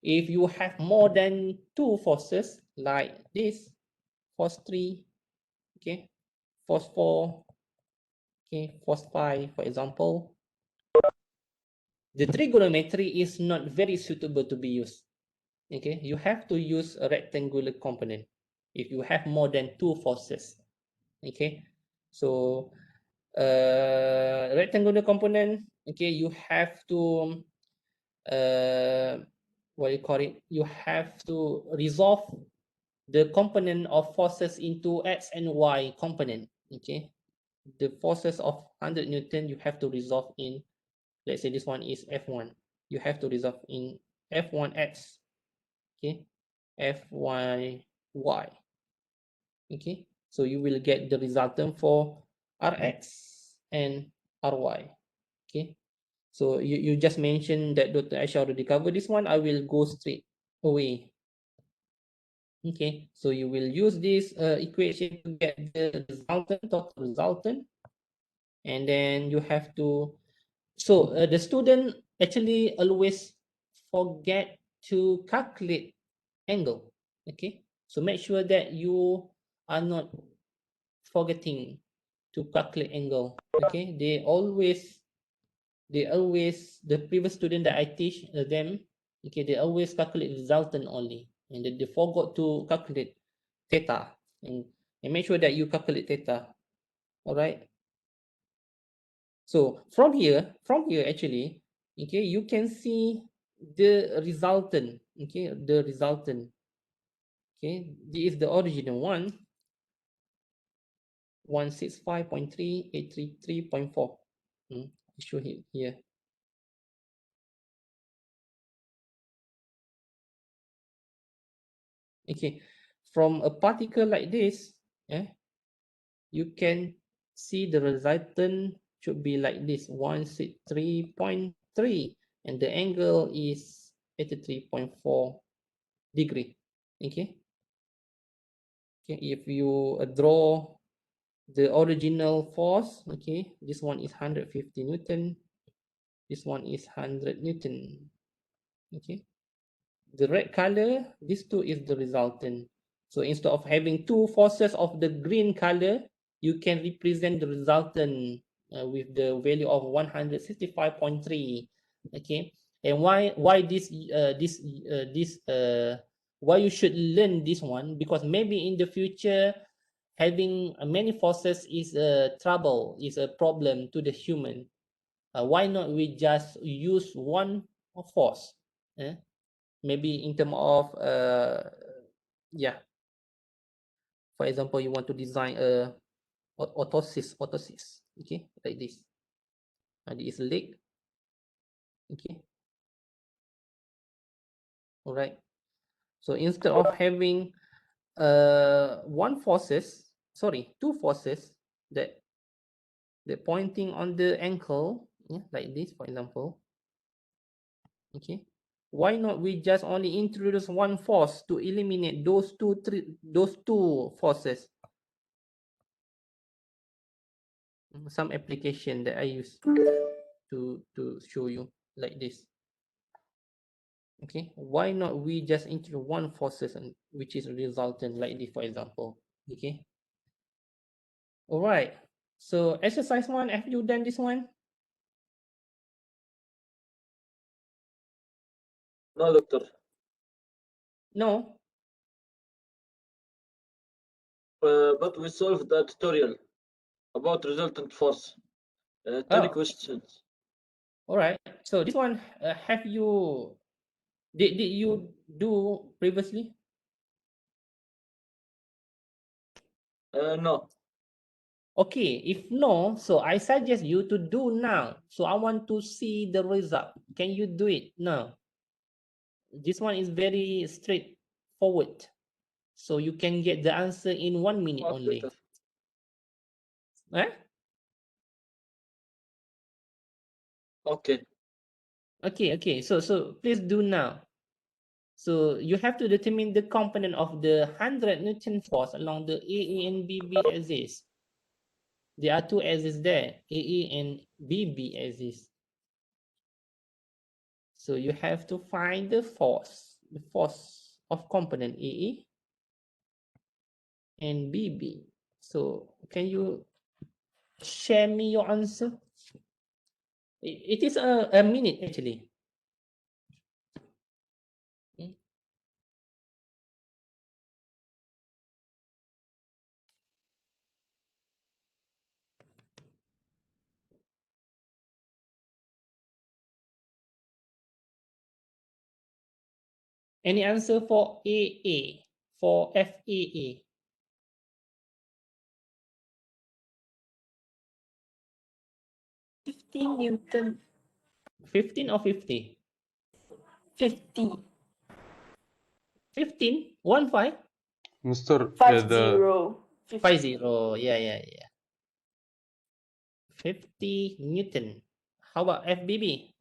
if you have more than two forces like this, force 3, okay, force 4, okay, force 5, for example, the trigonometry is not very suitable to be used. Okay, you have to use a rectangular component if you have more than two forces. Okay, so rectangular component, okay, you have to what you call it, you have to resolve the component of forces into x and y component. Okay, the forces of 100 Newton you have to resolve in, let's say this one is F1, you have to resolve in F1x, okay, Fy y, okay, so you will get the resultant for Rx and Ry. Okay, so you just mentioned that Dr. Aisha already covered this one. I will go straight away. Okay, so you will use this equation to get the resultant, total resultant, and then you have to, so the student actually always forget to calculate angle. Okay, so make sure that you are not forgetting to calculate angle. Okay, the previous student that I teach them, okay, they always calculate resultant only, and they forgot to calculate theta, and make sure that you calculate theta. All right, so from here actually, okay, you can see the resultant. Okay, the resultant, okay, this is the original one, 165.3833.4. I show it here. Okay, from a particle like this, you can see the resultant should be like this, 163.3, and the angle is 83.4 degree. Okay. Okay, if you draw the original force, okay, this one is 150 Newton, this one is 100 Newton. Okay, the red color, this two is the resultant. So instead of having two forces of the green color, you can represent the resultant with the value of 165.3. Okay, and why why you should learn this one? Because maybe in the future, having many forces is a trouble, is a problem to the human. Why not we just use one force? Maybe in terms of yeah, for example, you want to design a autosis, okay, like this. This is leg, okay, all right. So instead of having two forces that pointing on the ankle, yeah, like this, for example, okay, why not we just only introduce one force to eliminate those two forces? Some application that I use to show you like this. Okay, why not we just introduce one forces, and which is resultant like this, for example. Okay, all right, so exercise 1, have you done this one? No, doctor. No. But we solved the tutorial about resultant force. 10 Oh, questions. all right, so this one, have you did you do previously? No. Okay, if no, so I suggest you to do now. So I want to see the result. Can you do it now? This one is very straightforward. So you can get the answer in 1 minute only. Doctor. Eh? Okay. Okay, so please do now. So you have to determine the component of the 100 Newton force along the AA and BB axis. There are two axes there, AA and BB axis. So you have to find the force of component AA and BB. So can you share me your answer? It is a minute actually. Any answer for AA, for FAA? 15 Newton. 15 or 50? 50. 15? 1 5? Mr. 50. 50. Yeah. 50 Newton. How about FBB?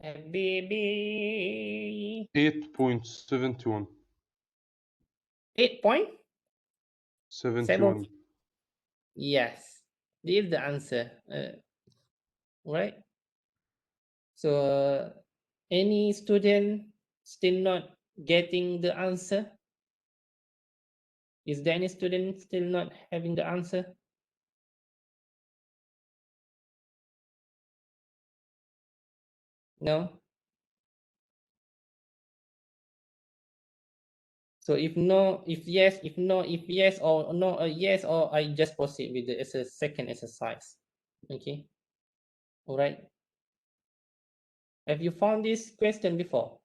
FBB. 8.71. 8.71. 71. Yes, this is the answer. Right. So any student still not getting the answer? Is there any student still not having the answer? No. So if no, if yes, if no, if yes or no, yes, or I just proceed with the second exercise. Okay. All right. Have you found this question before?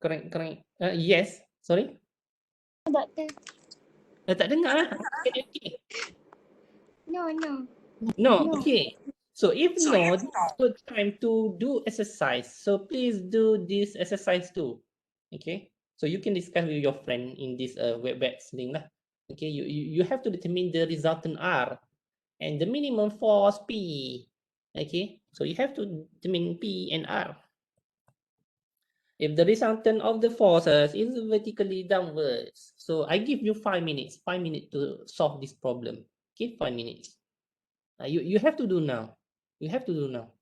Correct. Yes. Sorry. Doctor. Tak dengar lah. Okay. No. No, okay. So if no, this is good time to do exercise. So please do this exercise too. Okay. So you can discuss with your friend in this WebEx link lah. Okay. You have to determine the resultant R and the minimum force P. Okay. So you have to determine P and R. If the resultant of the forces is vertically downwards, so I give you 5 minutes. 5 minutes to solve this problem. Okay, 5 minutes. You have to do now. You have to do now.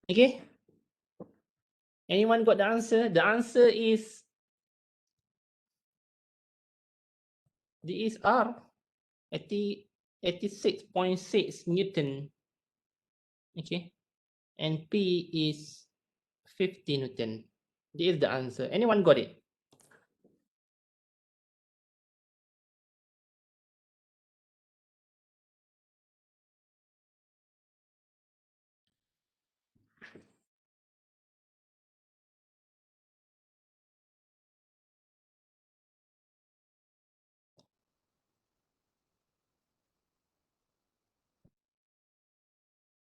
Okay. Anyone got the answer? The answer is R 86.6 Newton. Okay. And P is 50 Newton. This is the answer. Anyone got it?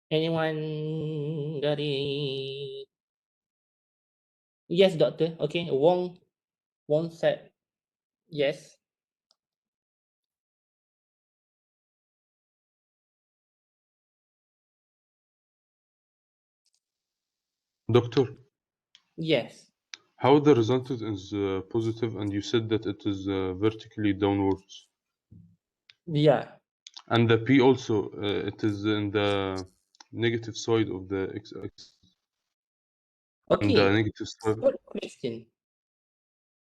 Anyone got it? Yes, doctor. Okay. Wong said yes. Doctor, Yes. how the resultant is positive and you said that it is vertically downwards? Yeah. And the P also, it is in the negative side of the x-axis. And the Okay, negative side. good question.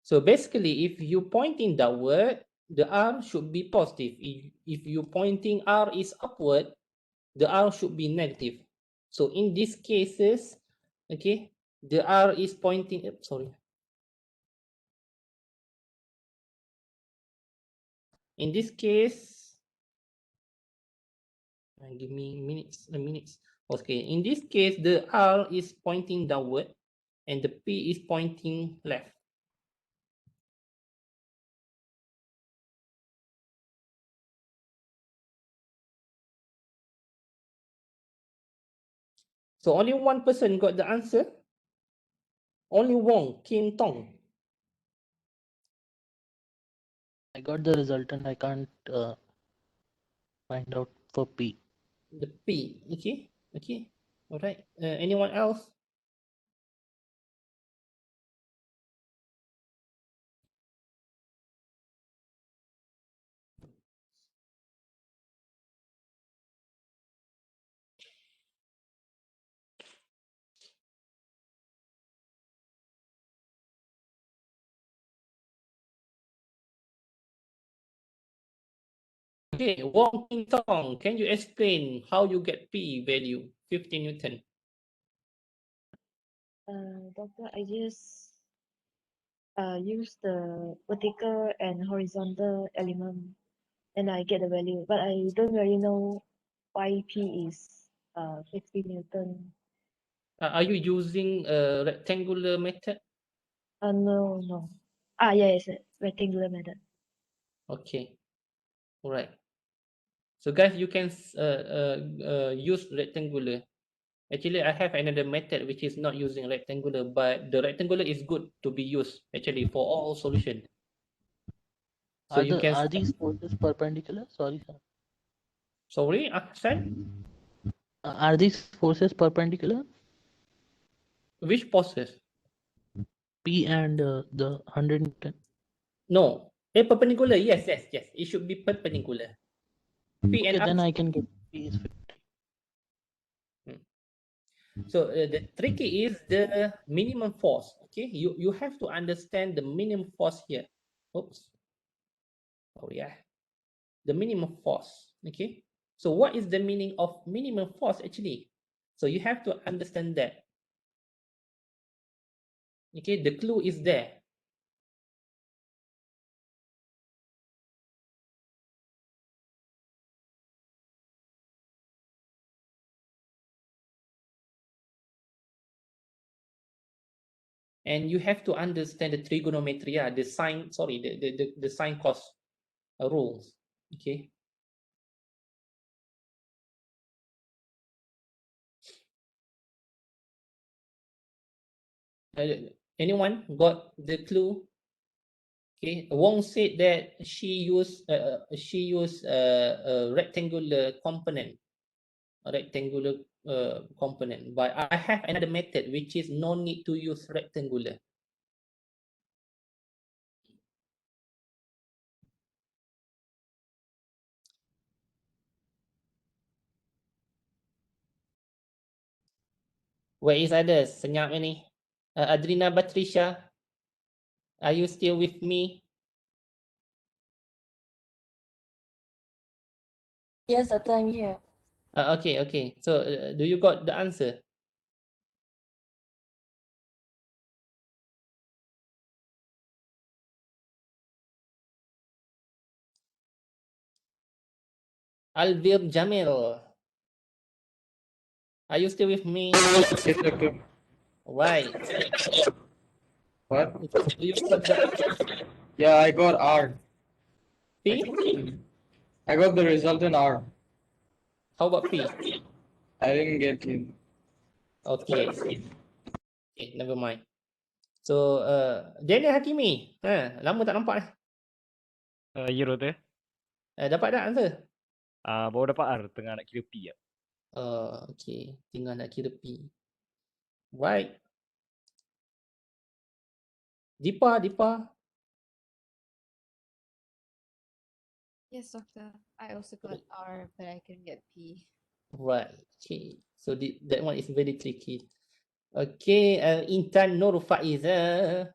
So basically, if you pointing downward, the R should be positive. If you pointing R is upward, the R should be negative. So in these cases, okay, the R is pointing up. Sorry. In this case, give me minutes. Okay, in this case, the R is pointing downward and the P is pointing left. So only one person got the answer. Only Wong Kim Tong. I got the result and I can't find out for P. The P. Okay. All right. Anyone else? Okay, Wong Kim Tong, can you explain how you get P value, 50 Newton? Doctor, I just use the vertical and horizontal element and I get the value, but I don't really know why P is 50 Newton. Are you using a rectangular method? No. Yeah, it's a rectangular method. Okay, all right. So guys, you can use rectangular. Actually, I have another method which is not using rectangular, but the rectangular is good to be used actually for all solution. So you can. Are these forces perpendicular? Sorry, sir. Sorry, Ahsan? Are these forces perpendicular? Which process? P and the 100 Newton. No, perpendicular. Yes. It should be perpendicular. P and Okay, R. then I can get P is 50. So the tricky is the minimum force. Okay, you have to understand the minimum force here. Oops. Oh yeah, the minimum force. Okay, so what is the meaning of minimum force actually? So you have to understand that. Okay, the clue is there. And you have to understand the trigonometry, the sine, sorry, the sine cos rules. Okay. Anyone got the clue? Okay, Wong said that she used a rectangular component, component. But I have another method which is no need to use rectangular. Where is others? Senyap ni. Adrina Batrisha, are you still with me? Yes, Doctor, I'm here. Okay. So do you got the answer? Alvir Jamil, are you still with me? Yes, Doctor. Right. What? Do you got the answer? Yeah, I got R. P? I got the result in R. How about P? I didn't get it. Okay, never mind. So, Daniel Hakimi, lama tak nampak Ya, Doktor. dapat tak answer? Baru dapat R, tengah nak kira P. Okay, tinggal nak kira P. Right. Dipa. Yes, Doctor. I also got R, but I couldn't get P. Right. Okay. So that one is very tricky. Okay, Intan Nur Faiza.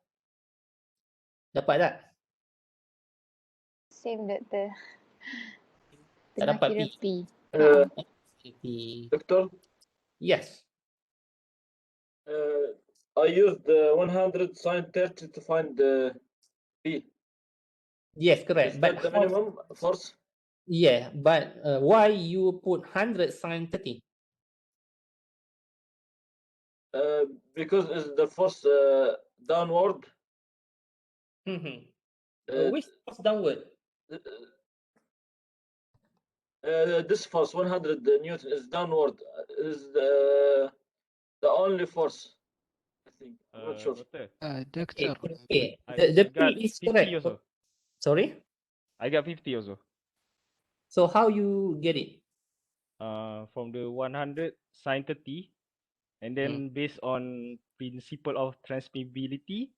Dapat tak? Same doctor. Tak Tengah dapat kira P. P. P. Doctor, Yes. I used 100 sin 30 to find the B. Yes, Is correct. that the minimum force? Yeah, but why you put 100 sin 30? Because it's the force downward. Which force downward? This force 100 Newton is downward. Is the only force. I think. I'm not sure. Doctor, Doctor. Okay. I The got P is 50 correct. also. Sorry? I got 50 also. So how you get it? From the 100 sin 30, and then based on principle of transmissibility,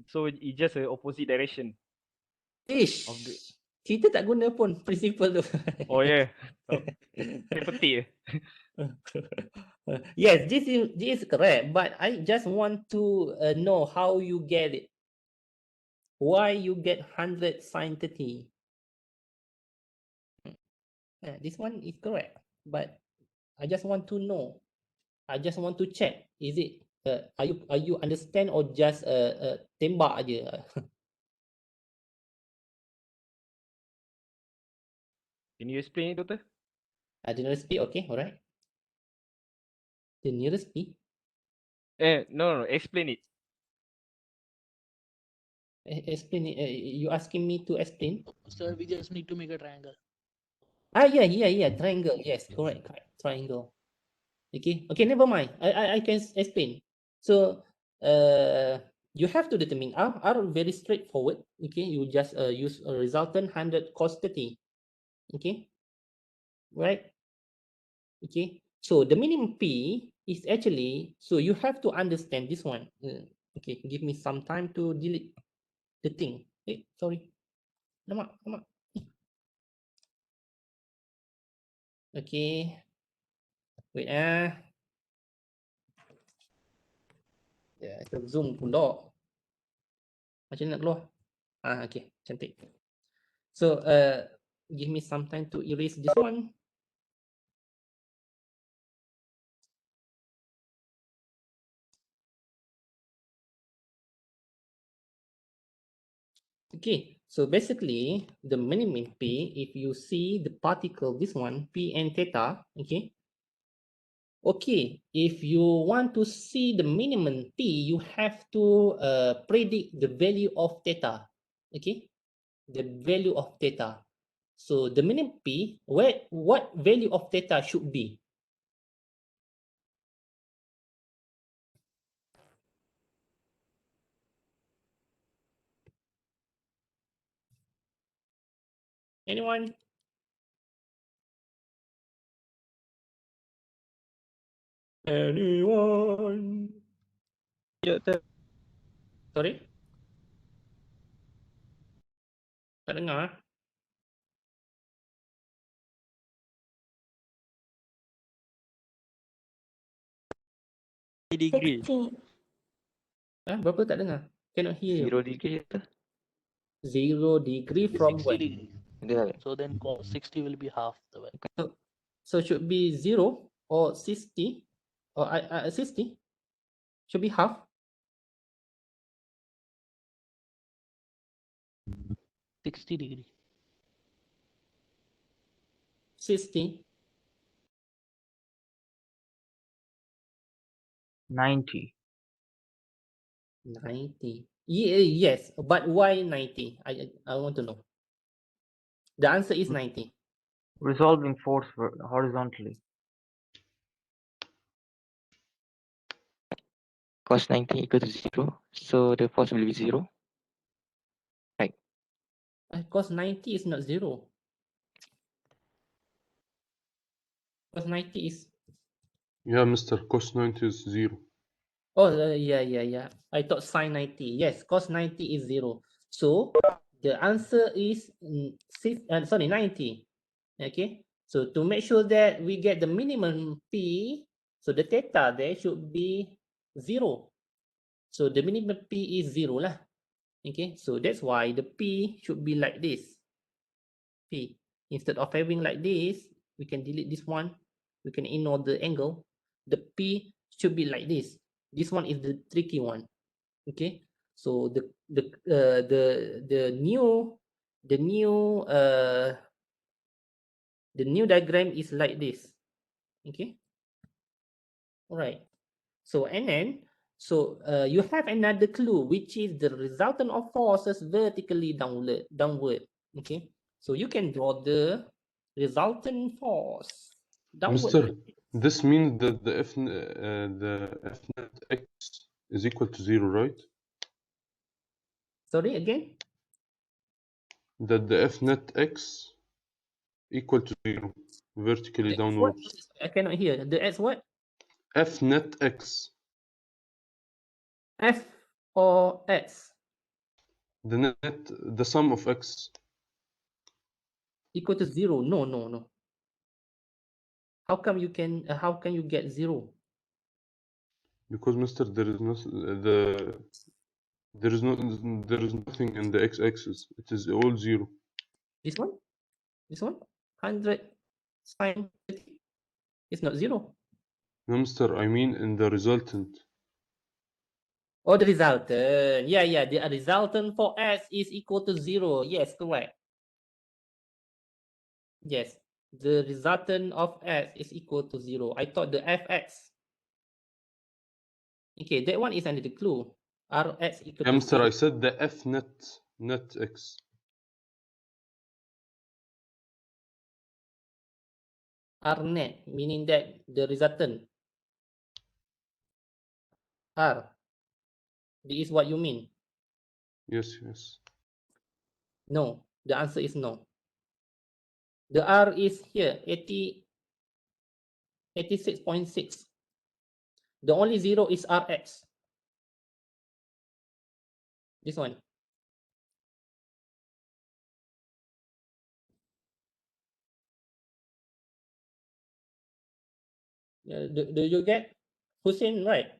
so it just a opposite direction. Ish. Of the... Kita tak guna pun principle tu. Oh yeah. Saya petik je. Yes, this is correct, but I just want to know how you get it. Why you get 100 sin 30? This one is correct, but I just want to know. I just want to check. Is it are you understand or just tembak aje? Can you explain it, doctor? The nearest P, okay, alright. The nearest P. No, explain it. Explain it. You asking me to explain? Sir, we just need to make a triangle. Yeah. Triangle. Yes, correct. Triangle. Okay. Never mind. I can explain. So, you have to determine R very straightforward. Okay, you just use a resultant 100 cos 30. Okay, right? Okay. So the minimum P is actually, so you have to understand this one. Okay, give me some time to delete the thing. Sorry. Lama. Okay. Wait Ya, zoom pula. Macam nak keluar? Okay, cantik. So, give me some time to erase this one. Okay, so basically the minimum P, if you see the particle, this one, P and theta, okay. Okay, if you want to see the minimum P, you have to predict the value of theta, okay. The value of theta. So the minimum P, what value of theta should be? Anyone? Anyone? Sorry? Tak dengar. Degree. 16. Berapa tak dengar? Cannot hear. 0 degree ke? 0 degree from 60 what? degree. Dia So then cos 60 will be half the way. So should be 0 or 60 or 60 should be half. 60 degree. 60. 90. 90. Yes, but why 90? I want to know. The answer is 90. Resolving force horizontally. cos 90 equal to 0. So the force will be 0. Right. Cos 90 is not 0. Cos 90 is... Yeah, Mr. Cos 90 is 0. Oh, yeah. I thought sin 90. Yes, cos 90 is 0. So the answer is 90. Okay. So to make sure that we get the minimum P, so the theta there should be 0. So the minimum P is 0 lah. Okay, so that's why the P should be like this. P. Instead of having like this, we can delete this one. We can ignore the angle. The P should be like this. This one is the tricky one. Okay, so the new diagram is like this. Okay, all right. So and then you have another clue, which is the resultant of forces vertically downward. Okay, so you can draw the resultant force downward. Mister, this means that the F net X is equal to 0, right? Sorry, again? That the F net X equal to 0, vertically The X what? downwards. I cannot hear. The X what? F net X. F or X The sum of X. equal to 0. No. How come you can? How can you get 0? Because, Mister, there is nothing in the x-axis. It is all 0. This one? This one? 100 sine 30? It's not 0. No, Mister, I mean in the resultant. Oh, the resultant. Yeah. The resultant for S is equal to 0. Yes, correct. Yes. The resultant of S is equal to 0. I thought the Fx. Okay, that one is under the clue. Rx equal Yeah, to Mister, 0. I said the F net X. R net, meaning that the resultant. R. This is what you mean? Yes. No. The answer is no. The R is here, 86.6. The only 0 is Rx. This one. Do you get Hussein right?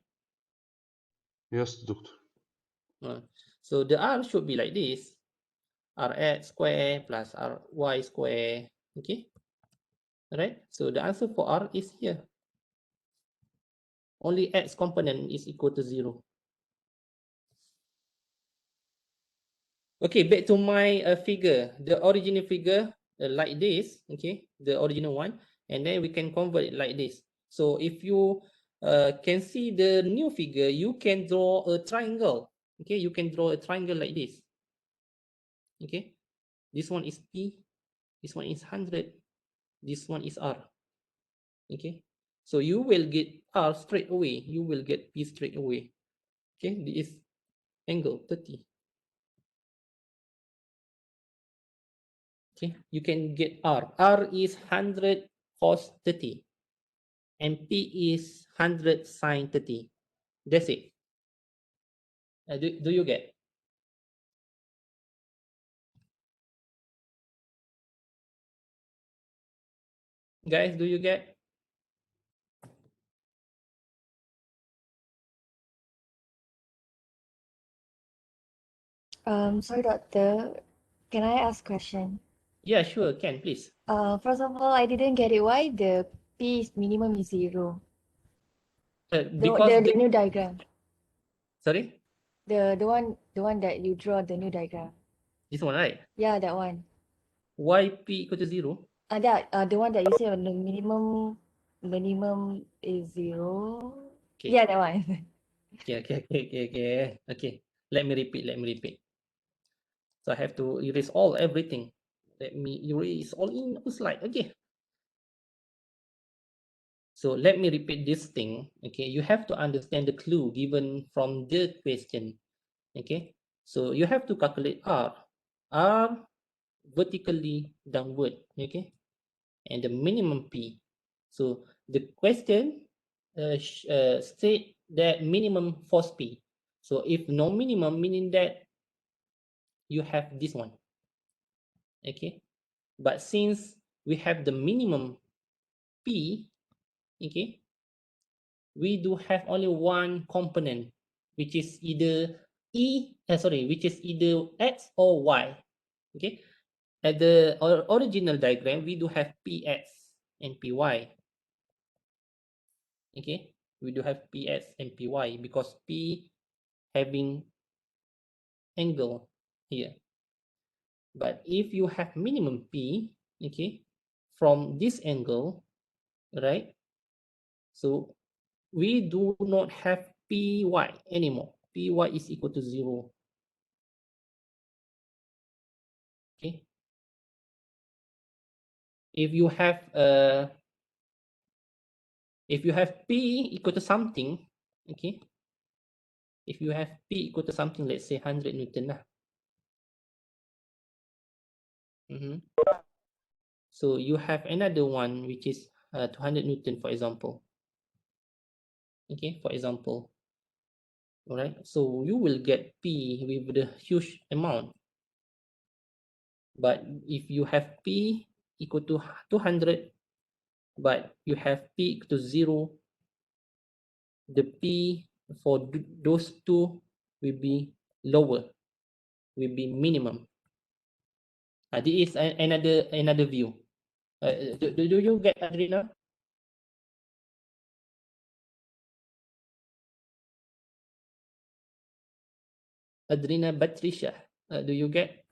Yes, doctor. So the R should be like this. Rx square plus Ry square. Okay. Alright. So the answer for R is here. Only X component is equal to 0. Okay, back to my figure. The original figure like this. Okay, the original one. And then we can convert it like this. So if you can see the new figure, you can draw a triangle. Okay, you can draw a triangle like this. Okay, this one is P, this one is 100, this one is R. Okay, so you will get R straight away, you will get P straight away. Okay, this is angle 30. Okay, you can get R. R is 100 cos 30 and P is 100 sine 30. That's it. Do you get? Guys, do you get? Sorry, doctor. Can I ask question? Yeah, sure, can, please. First of all, I didn't get it. Why the P is minimum is 0? Because the new diagram. Sorry? The one that you draw the new diagram. This one, right? Yeah, that one. Why P equal to 0? The one that you say the minimum is 0. Okay. Yeah, that one. Okay. Let me repeat. So I have to erase everything. Let me erase all in the slide. Okay. So let me repeat this thing. Okay, you have to understand the clue given from the question. Okay, so you have to calculate R. R vertically downward. Okay, and the minimum P. So the question state that minimum force P. So if no minimum, meaning that you have this one. Okay, but since we have the minimum P, okay, we do have only one component, which is either which is either X or Y. Okay, at the original diagram, we do have PX and PY. Okay, we do have PX and PY because P having angle here. But if you have minimum P, okay, from this angle, right? So we do not have Py anymore. Py is equal to 0. Okay. If you have P equal to something, okay. If you have P equal to something, let's say 100 Newton lah. So you have another one which is 200 Newton, for example. Okay, for example. All right. So you will get P with the huge amount. But if you have P equal to 200, but you have P equal to 0, the P for those two will be lower, will be minimum. This is another view. Do you get, Adrina? Adrina Patricia, do you get?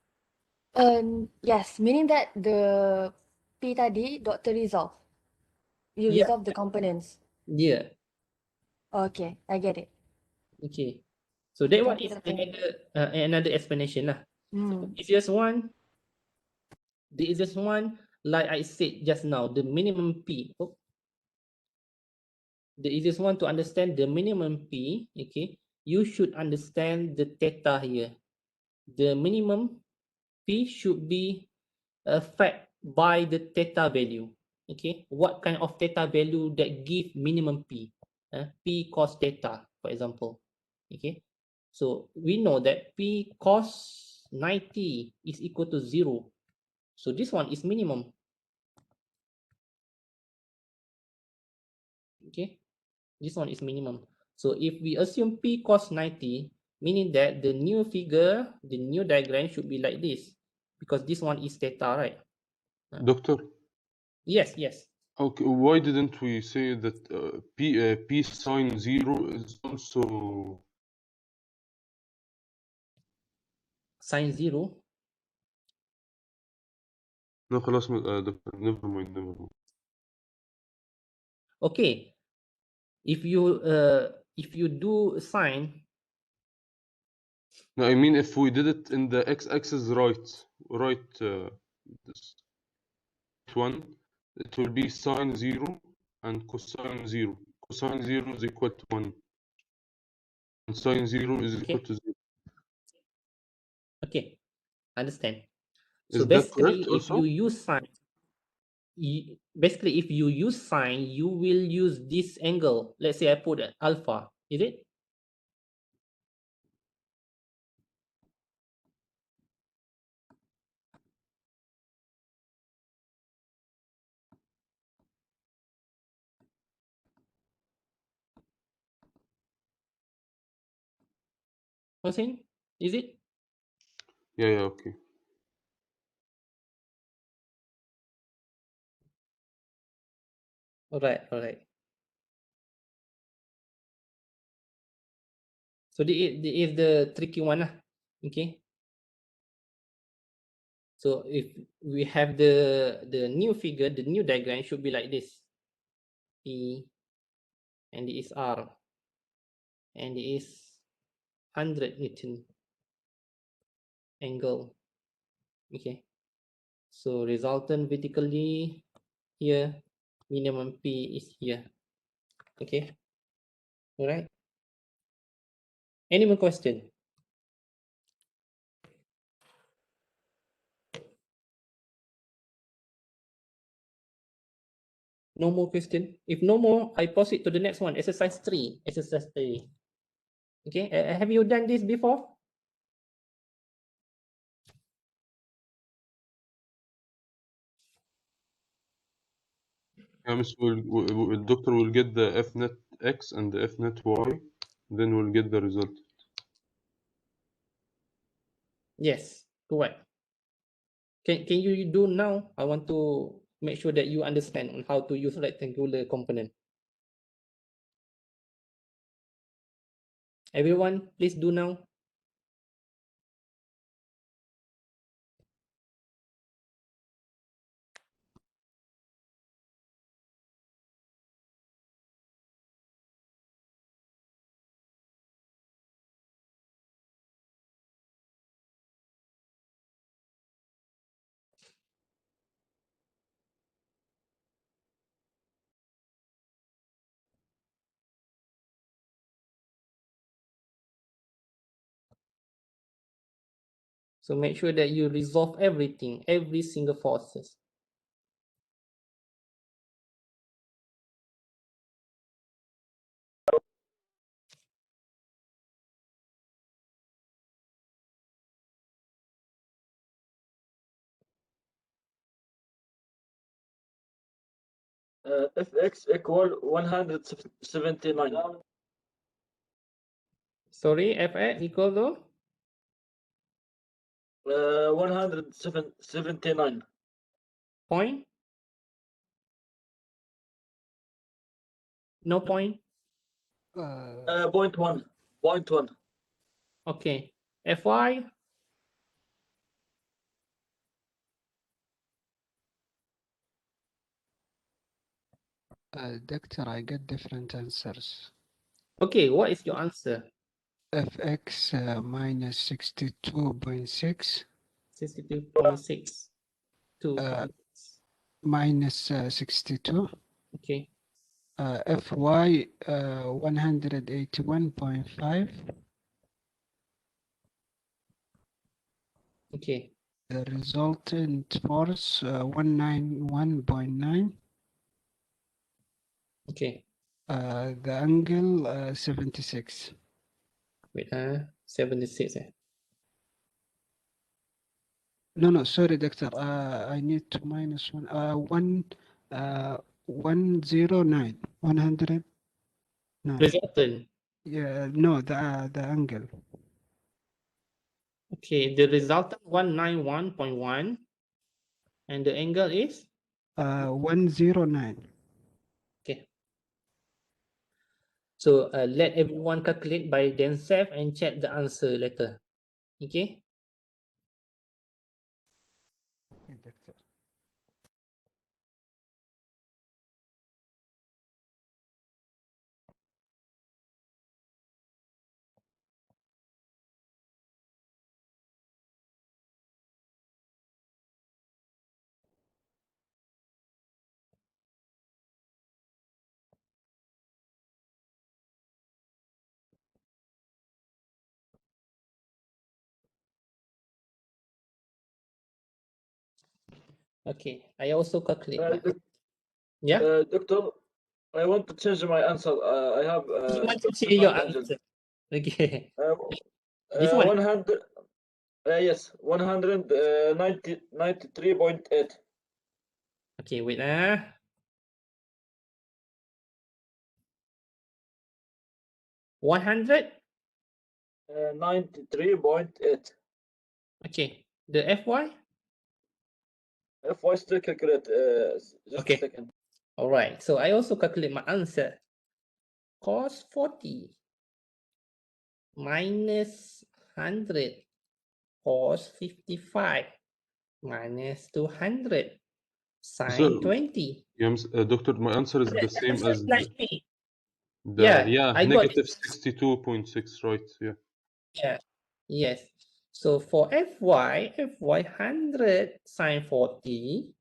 Yes, meaning that the P tadi Dr. resolve. You Yeah. resolve the components. Yeah. Okay, I get it. Okay. So that one Thank you, is Doctor. another explanation lah. So Hmm. the easiest one, like I said just now, the minimum P. The easiest one to understand the minimum P, okay, you should understand the theta here. The minimum P should be affected by the theta value. Okay, what kind of theta value that give minimum P? P cos theta, for example. Okay, so we know that P cos 90 is equal to 0. So this one is minimum. Okay, this one is minimum. So if we assume P cos 90, meaning that the new figure, the new diagram should be like this, because this one is theta, right? Doctor? Yes, yes. Okay, why didn't we say that P sine 0 is also Sine 0? No, خلاص دكتور never mind. Okay, if you do sine. No, I mean if we did it in the x-axis right this one, it will be sine 0 and cosine 0. Cosine 0 is equal to 1. And sine 0 is equal to 0. Okay, understand. Is So that correct basically, if also? you use sine, basically if you use sine, you will use this angle. Let's say I put alpha. Is it? Hossein, is it? Yeah, okay. All right. So the is the tricky one lah. Okay. So if we have the new figure, the new diagram should be like this. P and it is R and it is 100 Newton angle. Okay. So resultant vertically here, minimum P is here. Okay. All right. Any more question? No more question. If no more, I proceed to the next one. Exercise 3. Exercise 3. Okay. Have you done this before? Miss doctor will get the F net x and the f net y, then we'll get the result. Yes, correct. Can you do now? I want to make sure that you understand on how to use rectangular component. Everyone, please do now. So make sure that you resolve everything, every single forces. Fx equal 179. Sorry, Fx equal to 179. point? No point? Point one. Point one. Okay. Fy? Doctor, I get different answers. Okay, what is your answer? Fx minus 62.6. 62.6. Minus 62. Okay. Fy 181.5. Okay. The resultant force 191.9. Okay. The angle 76. Wait, 76. No, sorry, doctor. I need to minus one. 109. 109. Resultant. Yeah, no, the angle. Okay, the resultant 191.1 and the angle is 109. okay. So let everyone calculate by themselves and check the answer later. Okay. Okay, I also calculate. Yeah. Doctor, I want to change my answer. I have. You want to change your answer? Okay. This one. 100. Yes, 193.8. Okay, wait. 100. 93.8. Okay. The Fy. Fy still calculate. Just a second. All right. So I also calculate my answer. Cos 40 minus 100 cos 55 minus 200 sine 20. Yeah, doctor, my answer is the same as Like me. yeah, I got negative 62.6, right? Yeah. Yeah. Yes. So for Fy 100 sine 40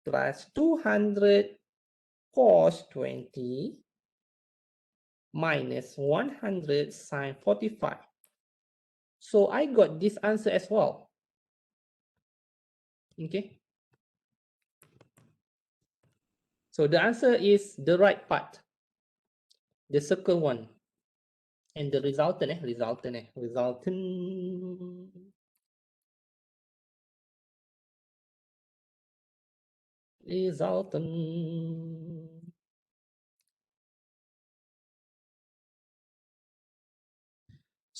plus 200 cos 20 minus 100 sine 45. So I got this answer as well. Okay. So the answer is the right part. The circle one. And the resultant. Resultant.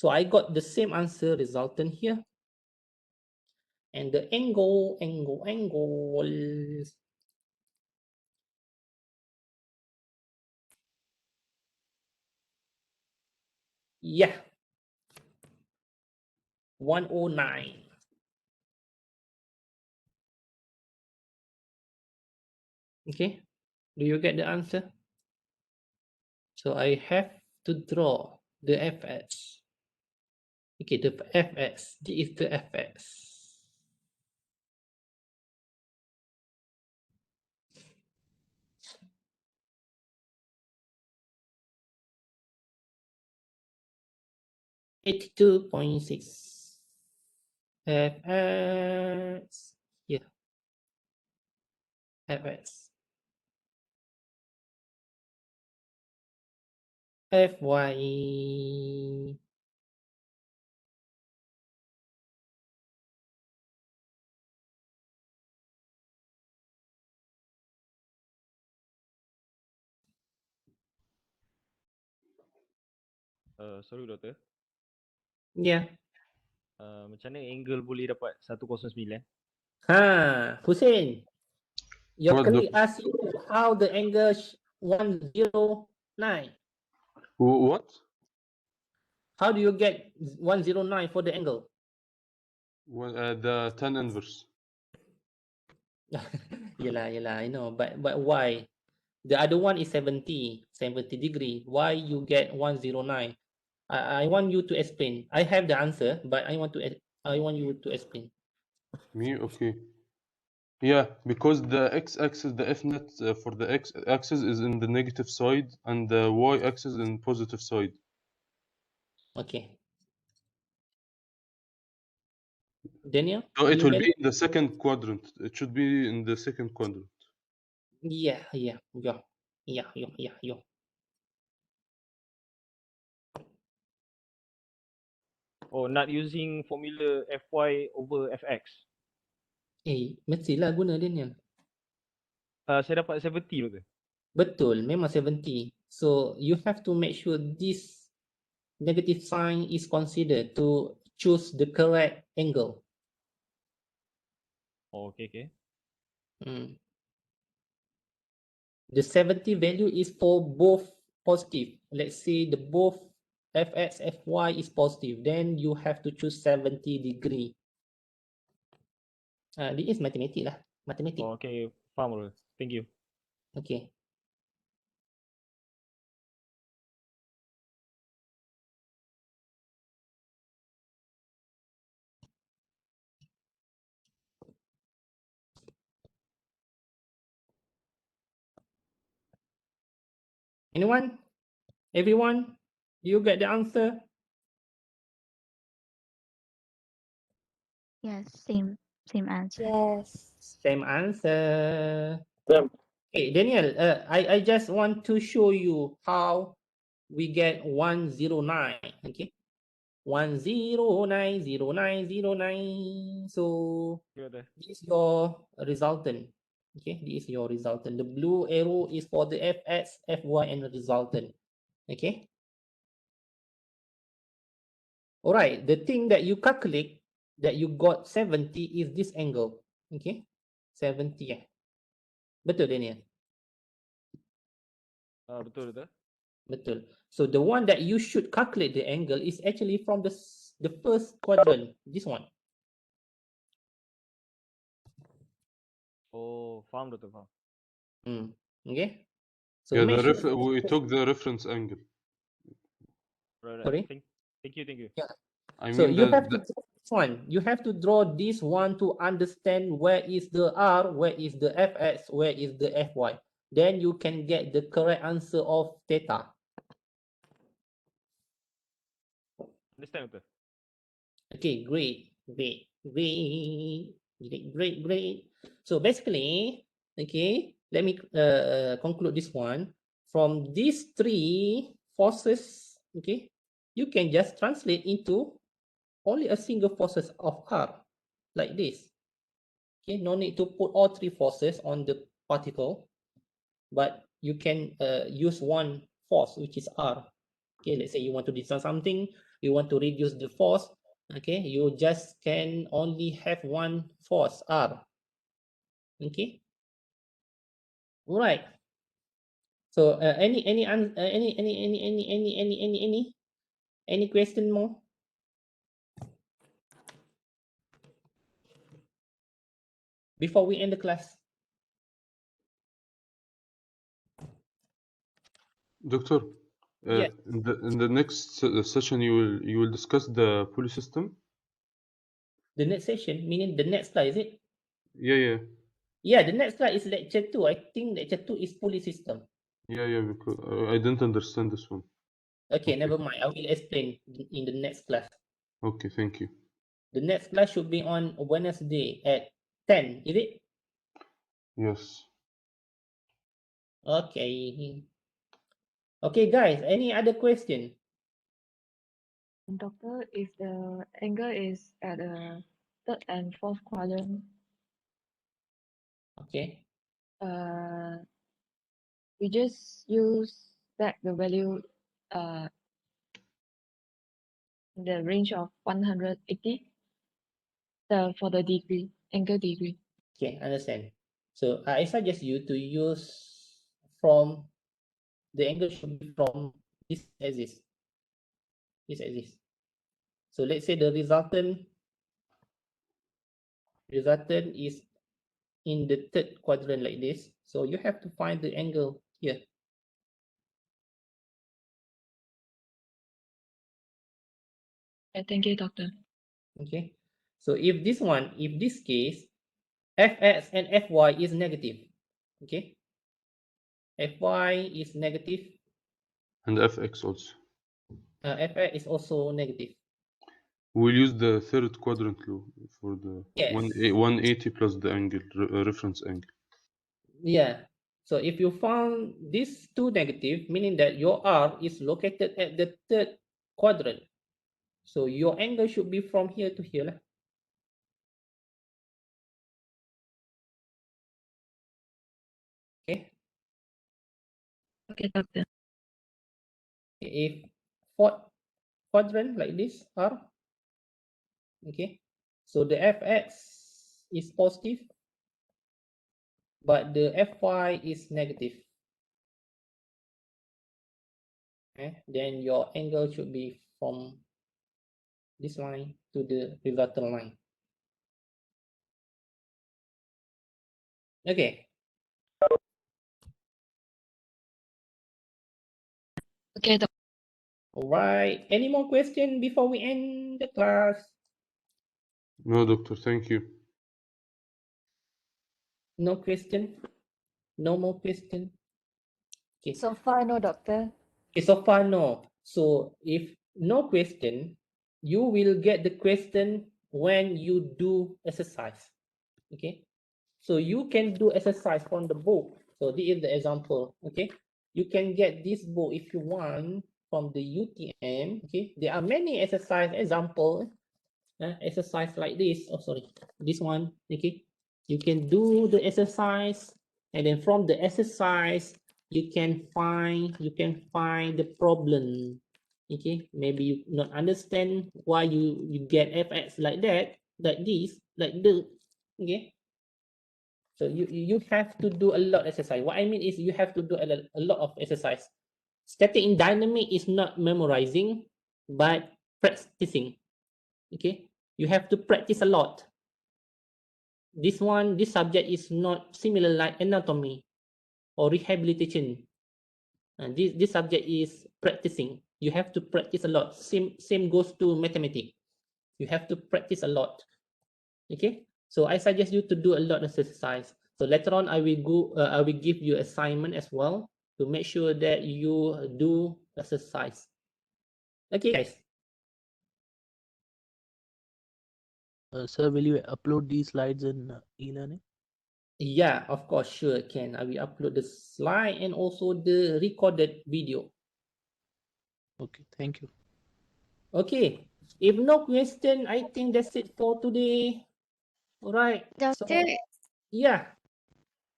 So I got the same answer resultant here. And the angle. Yeah. 109. Okay. Do you get the answer? So I have to draw the fx. Okay, the fx. This is the fx. $82.6 fx here. Fx. Fy. Sorry doktor. Yeah. Macam mana angle boleh dapat 109? Hussein, your What colleague the asked you how the angle 109. what? How do you get 109 for the angle? Well, the tan inverse. Yelah, I know. But why? The other one is 70 degree. Why you get 109? I want you to explain. I have the answer, but I want you to explain. Me? Okay. Yeah, because the x-axis, the f-net for the x-axis is in the negative side, and the y-axis in positive side. Okay. Daniel? So it you will get be it? in the second quadrant. It should be in the second quadrant. Yeah. Oh, not using formula Fy over Fx. Mestilah guna Daniel. Saya dapat 70 doktor. Betul, memang 70. So you have to make sure this negative sign is considered to choose the correct angle. Oh, okay. The 70 value is for both positive. Let's say the both fx, fy is positive. Then you have to choose 70 degree. This is mathematics lah. Mathematics. Oh, okay. Faham doktor. Thank you. Okay. Anyone? Everyone? You get the answer? Yes, same answer. Yes. Same answer. Same. Okay, Daniel, I just want to show you how we get 109. Okay. 1090909. So this is your resultant. Okay, this is your resultant. The blue arrow is for the fx, fy, and the resultant. Okay. All right. The thing that you calculate that you got 70 is this angle. Okay. 70. Betul, Daniel? Betul doktor. Betul. So the one that you should calculate the angle is actually from the first quadrant. This one. Oh, faham doktor, faham. Okay. So yeah, make sure we took the reference angle. Right. Sorry? Thank you. Yeah. I So mean you have to draw this one. You have to draw this one to understand where is the R, where is the fx, where is the fy. Then you can get the correct answer of theta. Understand doktor. Okay, great. So basically, okay, let me conclude this one. From these three forces, okay, you can just translate into only a single forces of R, like this. Okay, no need to put all three forces on the particle, but you can use one force, which is R. Okay, let's say you want to design something, you want to reduce the force, okay, you just can only have one force, R. Okay. All right. So any question more? Before we end the class. Doctor, Yes. in the next session you will discuss the pulley system. The next session, meaning the next slide, is it? Yeah. Yeah, the next slide is lecture 2. I think lecture 2 is pulley system. Yeah, because I didn't understand this one. Okay, never mind. I will explain in the next class. Okay, thank you. The next class should be on Wednesday at 10, is it? Yes. Okay. Okay, guys, any other question? Doctor, if the angle is at the third and fourth quadrant, Okay. We just use back the value in the range of 180 for the degree, angle degree. Okay, understand. So I suggest you to use from the angle should be from this axis. This axis. So let's say the resultant is in the third quadrant like this. So you have to find the angle here. Thank you, doctor. Okay. So if this case, fx and fy is negative. Okay. Fy is negative. And fx also. Fx is also negative. We'll use the third quadrant law for the Yes. 180 plus the angle, reference angle. Yeah. So if you found these two negative, meaning that your R is located at the third quadrant. So your angle should be from here to here. Lah. Okay. Okay, doctor. If fourth quadrant like this R, okay. So the Fx is positive, but the Fy is negative. Okay. Then your angle should be from this line to the resultant line. Okay. Okay, All right. Any more question before we end the class? No, doctor, thank you. No question? No more question? Okay. So far, no, doctor. Okay, so far, no. So if no question, you will get the question when you do exercise. Okay. So you can do exercise from the book. So this is the example. Okay. You can get this book if you want from the UTM. Okay. There are many exercise example. Exercise like this. Oh, sorry. This one. Okay. You can do the exercise, and then from the exercise, you can find the problem. Okay. Maybe you not understand why you get fx like that, like this, like the. Okay. So you have to do a lot of exercise. What I mean is you have to do a lot of exercise. Static and dynamic is not memorizing, but practicing. Okay. You have to practice a lot. This subject is not similar like anatomy or rehabilitation. And this subject is practicing. You have to practice a lot. Same goes to mathematics. You have to practice a lot. Okay. So I suggest you to do a lot of exercise. So later on, I will give you assignment as well to make sure that you do exercise. Okay, guys. Sir, will you upload these slides in e-learning? Yeah, of course, sure can. I will upload the slide and also the recorded video. Okay, thank you. Okay. If no question, I think that's it for today. All right. So, Doctor, yeah.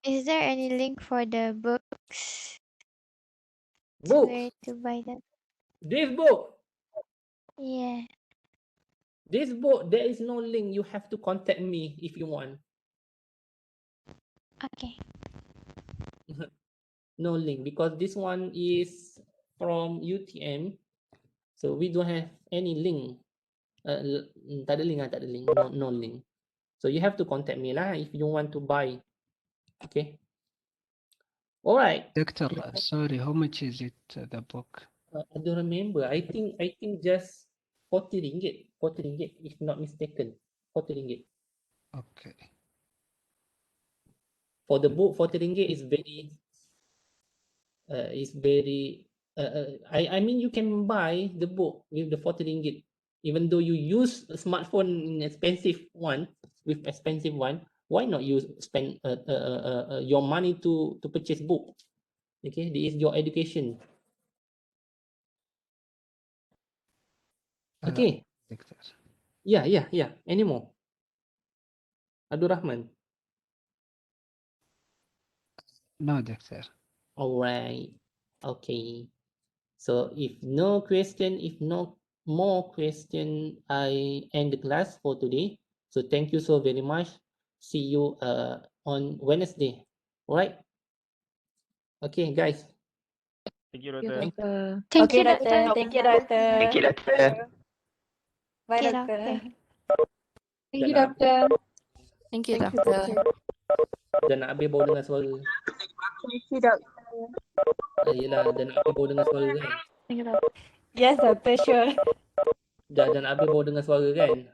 is there any link for the books? Books. Where to buy that? This book. Yeah. This book, there is no link. You have to contact me if you want. Okay. No link because this one is from UTM, so we don't have any link. Tak ada link tak ada link. No link. So you have to contact me lah if you want to buy. Okay. All right. Doctor, sorry, how much is it, the book? I don't remember. I think just 40 ringgit. 40 ringgit if not mistaken. 40 ringgit. Okay. For the book, 40 ringgit is very I mean you can buy the book with the 40 ringgit even though you use a smartphone in expensive one with expensive one. Why not you spend your money to purchase book? Okay, this is your education. Okay. Doctor. Yeah. Any more? Abdul Rahman. No, doctor. All right. Okay. So if no question, if no more question, I end the class for today. So thank you so very much. See you on Wednesday. All right. Okay, guys. Thank you, Thank you, Doctor. Doctor. Thank Okay, you, Doctor. Doctor. Thank you, Doctor. Thank you, Doctor. Bye, Okay, Doctor. Doctor. Thank you, Dah nak, Doctor. Thank you, Thank you, doctor. Doctor. dah nak habis baru dengar suara. Thank you, Doctor. Yelah, dah nak habis baru dengar suara kan. Thank you, Doctor. Yes, Doctor, sure. Dah nak habis baru dengar suara kan.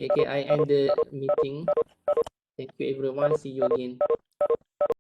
Okay, I end the meeting. Thank you everyone. See you again.